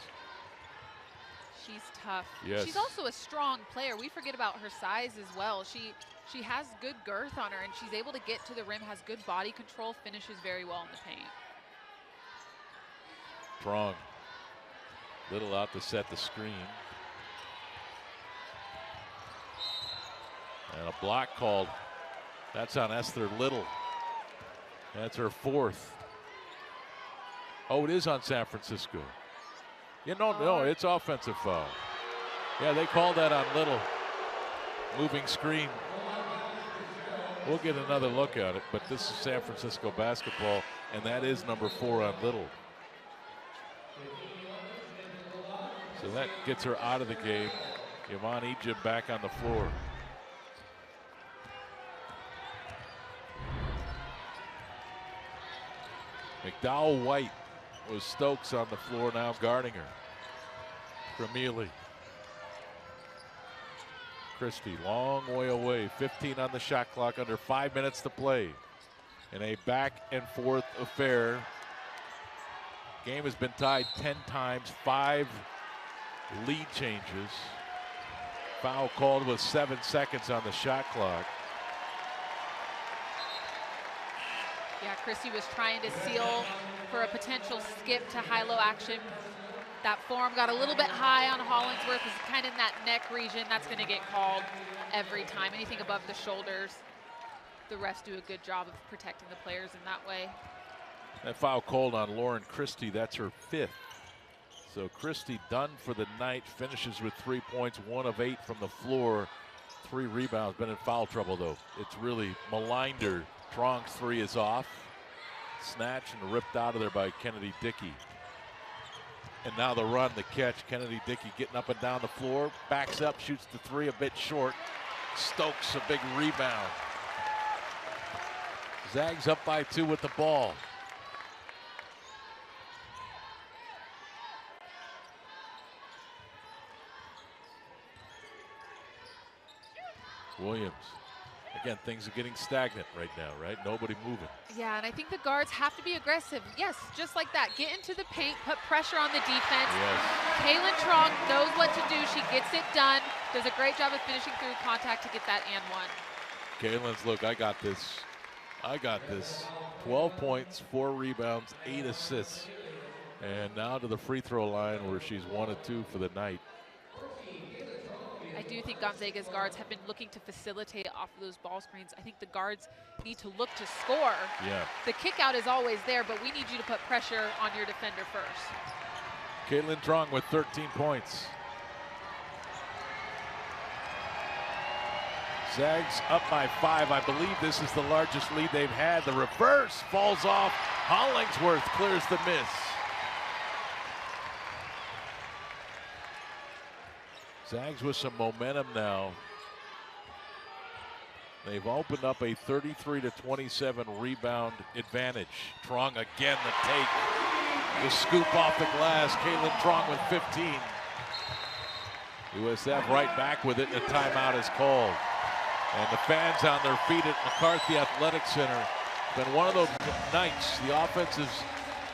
[SPEAKER 2] She's tough.
[SPEAKER 1] Yes.
[SPEAKER 2] She's also a strong player. We forget about her size as well. She has good girth on her, and she's able to get to the rim, has good body control, finishes very well in the paint.
[SPEAKER 1] Strong. Little out to set the screen. And a block called. That's on Esther Little. That's her 4th. Oh, it is on San Francisco. Yeah, no, it's offensive foul. Yeah, they called that on Little. Moving screen. We'll get another look at it, but this is San Francisco basketball, and that is number 4 on Little. So that gets her out of the game. Yvonne Egypt back on the floor. McDowell White was Stokes on the floor now guarding her. Vermeely. Christie, long way away. 15 on the shot clock, under 5 minutes to play. In a back and forth affair. Game has been tied 10 times, 5 lead changes. Foul called with 7 seconds on the shot clock.
[SPEAKER 2] Yeah, Christie was trying to seal for a potential skip to high-low action. That forearm got a little bit high on Hollingsworth. Is kind of in that neck region. That's going to get called every time. Anything above the shoulders, the refs do a good job of protecting the players in that way.
[SPEAKER 1] That foul called on Lauren Christie. That's her 5th. So Christie done for the night. Finishes with 3 points, 1 of 8 from the floor. 3 rebounds. Been in foul trouble though. It's really maligned her. Strong's 3 is off. Snatched and ripped out of there by Kennedy Dickey. And now the run, the catch. Kennedy Dickey getting up and down the floor. Backs up, shoots the 3 a bit short. Stokes a big rebound. Zags up by 2 with the ball. Williams. Again, things are getting stagnant right now, right? Nobody moving.
[SPEAKER 2] Yeah, and I think the guards have to be aggressive. Yes, just like that. Get into the paint, put pressure on the defense.
[SPEAKER 1] Yes.
[SPEAKER 2] Kaylin Trong knows what to do. She gets it done. Does a great job of finishing through contact to get that and 1.
[SPEAKER 1] Kaylin's, look, I got this. I got this. 12 points, 4 rebounds, 8 assists. And now to the free throw line where she's 1 of 2 for the night.
[SPEAKER 2] I do think Gonzaga's guards have been looking to facilitate off of those ball screens. I think the guards need to look to score.
[SPEAKER 1] Yeah.
[SPEAKER 2] The kick out is always there, but we need you to put pressure on your defender first.
[SPEAKER 1] Caitlin Trong with 13 points. Zags up by 5. I believe this is the largest lead they've had. The reverse falls off. Hollingsworth clears the miss. Zags with some momentum now. They've opened up a 33-27 rebound advantage. Trong again the take. The scoop off the glass. Caitlin Trong with 15. USF right back with it, and a timeout is called. And the fans on their feet at McCarthy Athletic Center. Been one of those nights. The offense has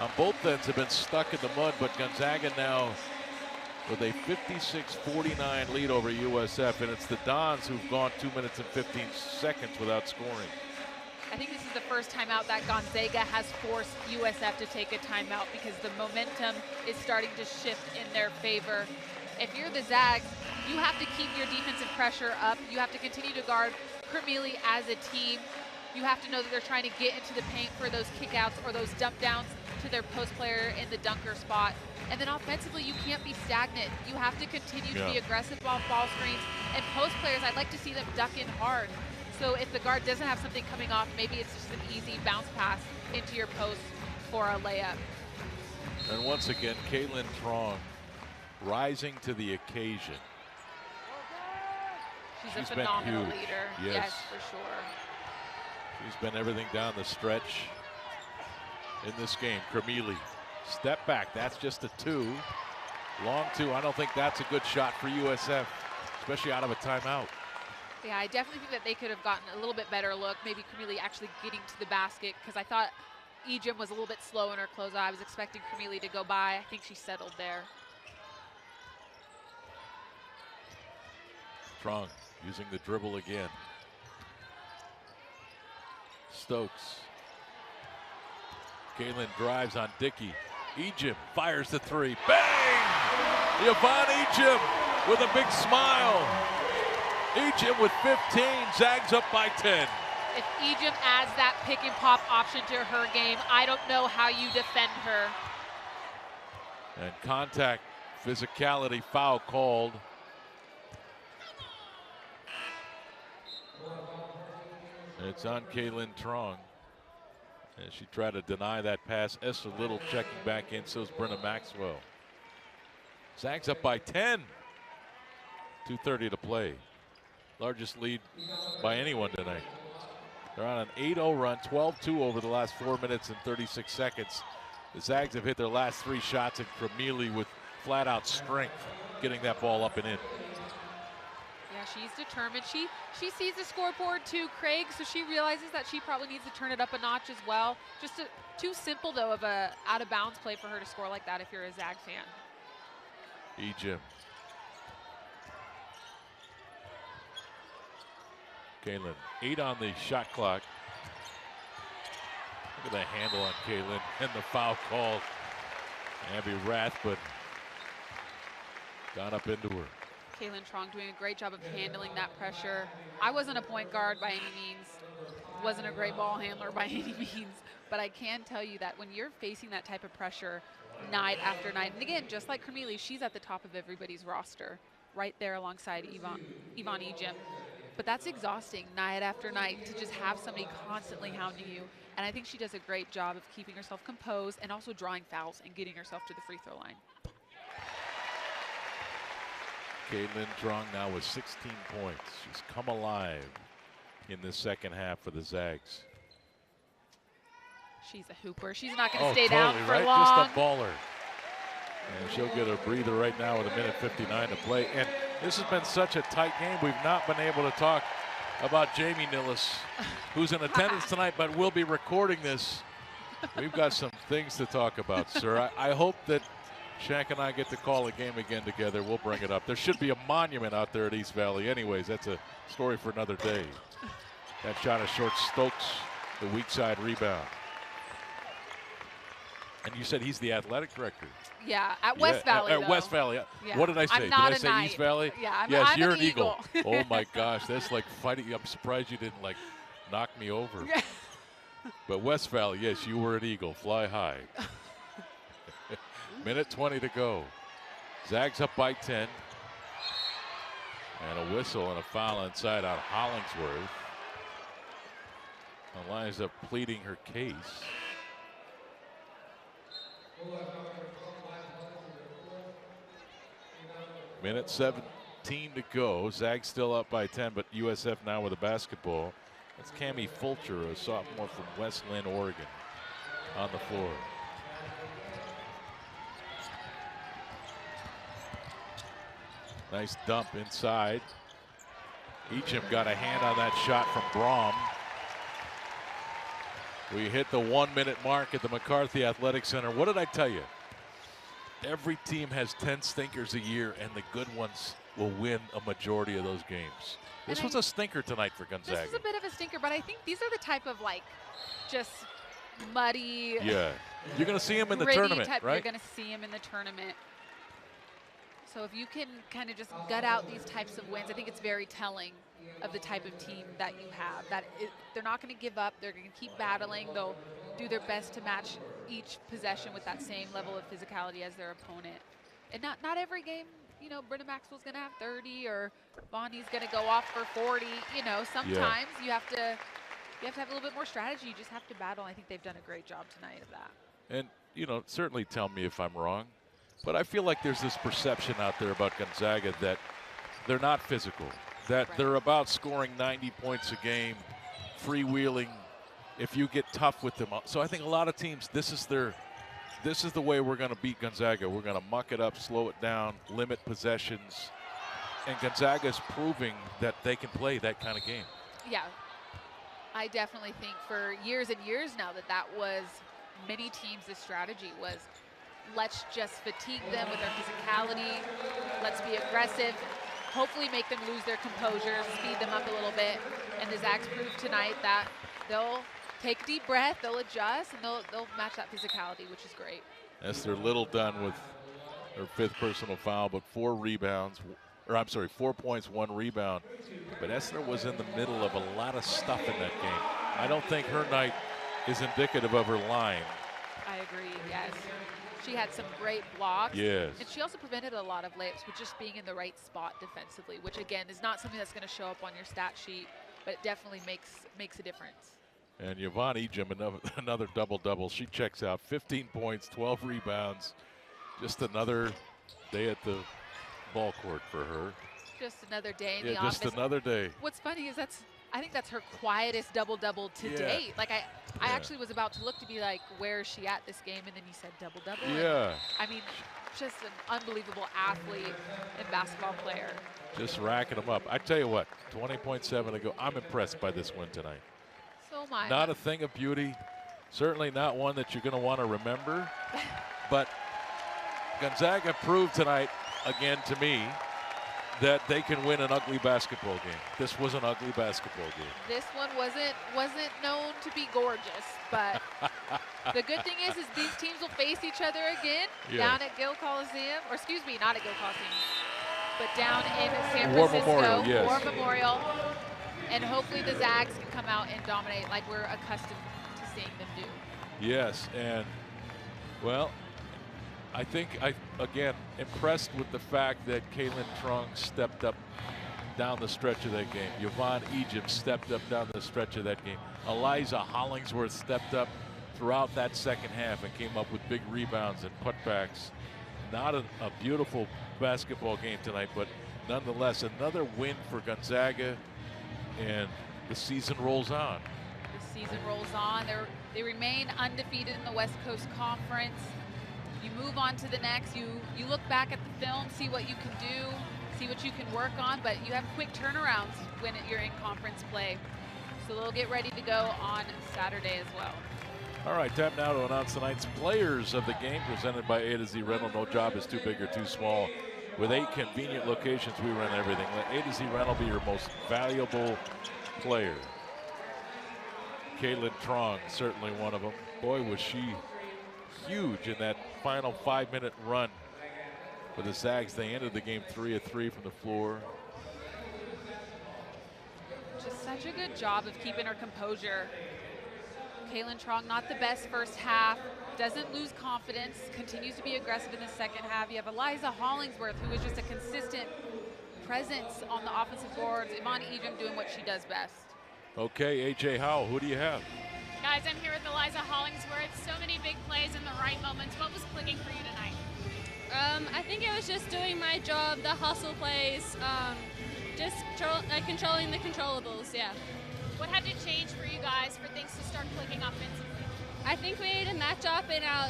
[SPEAKER 1] on both ends have been stuck in the mud, but Gonzaga now with a 56-49 lead over USF, and it's the Dons who've gone 2 minutes and 15 seconds without scoring.
[SPEAKER 2] I think this is the first timeout that Gonzaga has forced USF to take a timeout because the momentum is starting to shift in their favor. If you're the Zags, you have to keep your defensive pressure up. You have to continue to guard Kermili as a team. You have to know that they're trying to get into the paint for those kickouts or those dump downs to their post player in the dunker spot. And then offensively, you can't be stagnant. You have to continue to be aggressive off ball screens. And post players, I'd like to see them duck in hard. So if the guard doesn't have something coming off, maybe it's just an easy bounce pass into your post for a layup.
[SPEAKER 1] And once again, Caitlin Trong rising to the occasion.
[SPEAKER 2] She's a phenomenal leader. Yes, for sure.
[SPEAKER 1] She's been everything down the stretch in this game. Kermili, step back. That's just a 2. Long 2. I don't think that's a good shot for USF, especially out of a timeout.
[SPEAKER 2] Yeah, I definitely think that they could have gotten a little bit better look. Maybe Kermili actually getting to the basket, because I thought Ejim was a little bit slow in her closeout. I was expecting Kermili to go by. I think she settled there.
[SPEAKER 1] Trong using the dribble again. Stokes. Caitlin drives on Dickey. Ejim fires the 3. Bang! Yvonne Ejim with a big smile. Ejim with 15, Zags up by 10.
[SPEAKER 2] If Ejim adds that pick and pop option to her game, I don't know how you defend her.
[SPEAKER 1] And contact, physicality, foul called. It's on Caitlin Trong. And she tried to deny that pass. Esther Little checking back in, so is Brenna Maxwell. Zags up by 10. 2:30 to play. Largest lead by anyone tonight. They're on an 8-0 run, 12-2 over the last 4 minutes and 36 seconds. The Zags have hit their last 3 shots, and Kermili with flat-out strength getting that ball up and in.
[SPEAKER 2] Yeah, she's determined. She sees the scoreboard too, Craig, so she realizes that she probably needs to turn it up a notch as well. Just too simple, though, of a out-of-bounds play for her to score like that if you're a Zag fan.
[SPEAKER 1] Ejim. Caitlin, 8 on the shot clock. Look at the handle on Caitlin and the foul called. Abby Rathbun got up into her.
[SPEAKER 2] Caitlin Trong doing a great job of handling that pressure. I wasn't a point guard by any means. Wasn't a great ball handler by any means. But I can tell you that when you're facing that type of pressure night after night, and again, just like Kermili, she's at the top of everybody's roster, right there alongside Yvonne Ejim. But that's exhausting night after night to just have somebody constantly hounding you. And I think she does a great job of keeping herself composed and also drawing fouls and getting herself to the free throw line.
[SPEAKER 1] Caitlin Trong now with 16 points. She's come alive in the second half for the Zags.
[SPEAKER 2] She's a hooper. She's not going to stay
[SPEAKER 1] totally,
[SPEAKER 2] down for
[SPEAKER 1] right?
[SPEAKER 2] long.
[SPEAKER 1] Just a baller. And she'll get a breather right now with 1:59 to play. And this has been such a tight game. We've not been able to talk about Jamie Nilles, who's in attendance tonight, but we'll be recording this. We've got some things to talk about, sir. I hope that Shank and I get to call a game again together. We'll bring it up. There should be a monument out there at East Valley. Anyways, that's a story for another day. That shot is short. Stokes, the weak side rebound. And you said he's the athletic director.
[SPEAKER 2] Yeah, at West Valley.
[SPEAKER 1] At West Valley.
[SPEAKER 2] Yeah.
[SPEAKER 1] What did I say?
[SPEAKER 2] I'm not
[SPEAKER 1] did I say East Valley?
[SPEAKER 2] Yeah,
[SPEAKER 1] yes,
[SPEAKER 2] I'm
[SPEAKER 1] you're
[SPEAKER 2] an
[SPEAKER 1] an eagle. Oh my gosh, that's like fighting. I'm surprised you didn't like knock me over. But West Valley, yes, you were an eagle. Fly high. 1:20 to go. Zags up by 10. And a whistle and a foul inside on Hollingsworth. Eliza pleading her case. 1:17 to go. Zags still up by 10, but USF now with a basketball. That's Cammie Fulcher, a sophomore from West Lynn, Oregon, on the floor. Nice dump inside. Ejim got a hand on that shot from Brom. We hit the 1 minute mark at the McCarthy Athletic Center. What did I tell you? Every team has 10 stinkers a year, and the good ones will win a majority of those games. This was a stinker tonight for Gonzaga.
[SPEAKER 2] This was a bit of a stinker, but I think these are the type of, like, just muddy.
[SPEAKER 1] Yeah. You're going to see him in the tournament, right?
[SPEAKER 2] You're going to see him in the tournament. So if you can kind of just gut out these types of wins, I think it's very telling of the type of team that you have. They're not going to give up. They're going to keep battling. They'll do their best to match each possession with that same level of physicality as their opponent. And not every game, you know, Brenna Maxwell's going to have 30 or Bonnie's going to go off for 40. You know, sometimes you have to have a little bit more strategy. You just have to battle. I think they've done a great job tonight of that.
[SPEAKER 1] And, you know, certainly tell me if I'm wrong, but I feel like there's this perception out there about Gonzaga that they're not physical, that they're about scoring 90 points a game, freewheeling if you get tough with them. So I think a lot of teams, this is the way we're going to beat Gonzaga. We're going to muck it up, slow it down, limit possessions. And Gonzaga's proving that they can play that kind of game.
[SPEAKER 2] Yeah. I definitely think for years and years now that was many teams' strategy was, let's just fatigue them with our physicality. Let's be aggressive. Hopefully make them lose their composure, speed them up a little bit. And the Zags proved tonight that they'll take a deep breath, they'll adjust, and they'll match that physicality, which is great. Esther
[SPEAKER 1] Little done with her 5th personal foul, but 4 points, 1 rebound. But Esther was in the middle of a lot of stuff in that game. I don't think her night is indicative of her line.
[SPEAKER 2] I agree, yes. She had some great blocks.
[SPEAKER 1] Yes.
[SPEAKER 2] And she also prevented a lot of layups with just being in the right spot defensively, which again is not something that's going to show up on your stat sheet, but it definitely makes a difference.
[SPEAKER 1] And Yvonne Ejim, another double-double. She checks out 15 points, 12 rebounds. Just another day at the ball court for her.
[SPEAKER 2] Just another day in the office.
[SPEAKER 1] Just another day.
[SPEAKER 2] What's funny is I think that's her quietest double-double to date. Like I actually was about to look to be like, where is she at this game? And then you said double-double.
[SPEAKER 1] Yeah.
[SPEAKER 2] I mean, just an unbelievable athlete and basketball player.
[SPEAKER 1] Just racking them up. I tell you what, 20.7 to go. I'm impressed by this win tonight.
[SPEAKER 2] So am I.
[SPEAKER 1] Not a thing of beauty. Certainly not one that you're going to want to remember. But Gonzaga proved tonight, again to me, that they can win an ugly basketball game. This was an ugly basketball game.
[SPEAKER 2] This one wasn't known to be gorgeous, but the good thing is these teams will face each other again down at Gill Coliseum, or excuse me, not at Gill Coliseum, but down in San Francisco, War Memorial, and hopefully the Zags can come out and dominate like we're accustomed to seeing them do.
[SPEAKER 1] Yes, and well, I think again impressed with the fact that Kaylin Trong stepped up down the stretch of that game. Yvonne Ejim stepped up down the stretch of that game. Eliza Hollingsworth stepped up throughout that second half and came up with big rebounds and putbacks. Not a beautiful basketball game tonight, but nonetheless another win for Gonzaga, and the season rolls on.
[SPEAKER 2] The season rolls on. They remain undefeated in the West Coast Conference. You move on to the next. You look back at the film, see what you can do, see what you can work on, but you have quick turnarounds when you're in conference play. So they'll get ready to go on Saturday as well.
[SPEAKER 1] All right, time now to announce tonight's players of the game, presented by A to Z Rental. No job is too big or too small. With 8 convenient locations, we run everything. Let A to Z Rental be your most valuable player. Kaylin Trong, certainly one of them. Boy, was she huge in that final 5-minute run for the Zags. They ended the game 3 of 3 from the floor.
[SPEAKER 2] Just such a good job of keeping her composure. Kaylin Trong, not the best first half, doesn't lose confidence, continues to be aggressive in the second half. You have Eliza Hollingsworth, who is just a consistent presence on the offensive boards. Yvonne Ejim doing what she does best.
[SPEAKER 1] Okay, AJ Howell, who do you have?
[SPEAKER 3] Guys, I'm here with Eliza Hollingsworth. So many big plays in the right moments. What was clicking for you tonight?
[SPEAKER 5] I think it was just doing my job, the hustle plays, just controlling the controllables, yeah.
[SPEAKER 3] What had to change for you guys for things to start clicking offensively?
[SPEAKER 5] I think we need to match up in our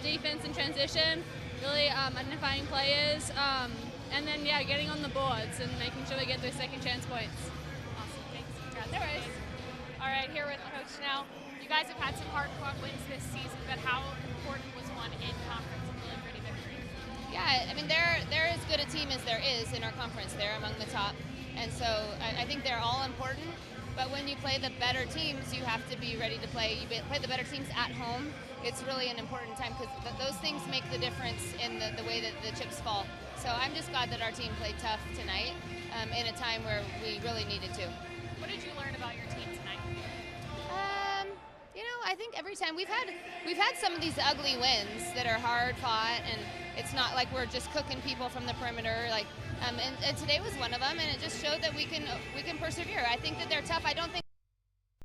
[SPEAKER 5] defense and transition, really identifying players, and then, yeah, getting on the boards and making sure we get those second chance points.
[SPEAKER 3] Awesome, thanks. Congrats. No worries. All right, here with Coach now. You guys have had some hard-fought wins this season, but how important was one in conference and really pretty victory?
[SPEAKER 4] Yeah, I mean, they're as good a team as there is in our conference. They're among the top. And so I think they're all important. But when you play the better teams, you have to be ready to play. You play the better teams at home. It's really an important time because those things make the difference in the way that the chips fall. So I'm just glad that our team played tough tonight in a time where we really needed to.
[SPEAKER 3] What did you learn about your team tonight?
[SPEAKER 4] You know, I think every time we've had some of these ugly wins that are hard fought, and it's not like we're just cooking people from the perimeter. Like, and today was one of them, and it just showed that we can persevere. I think that they're tough. I don't think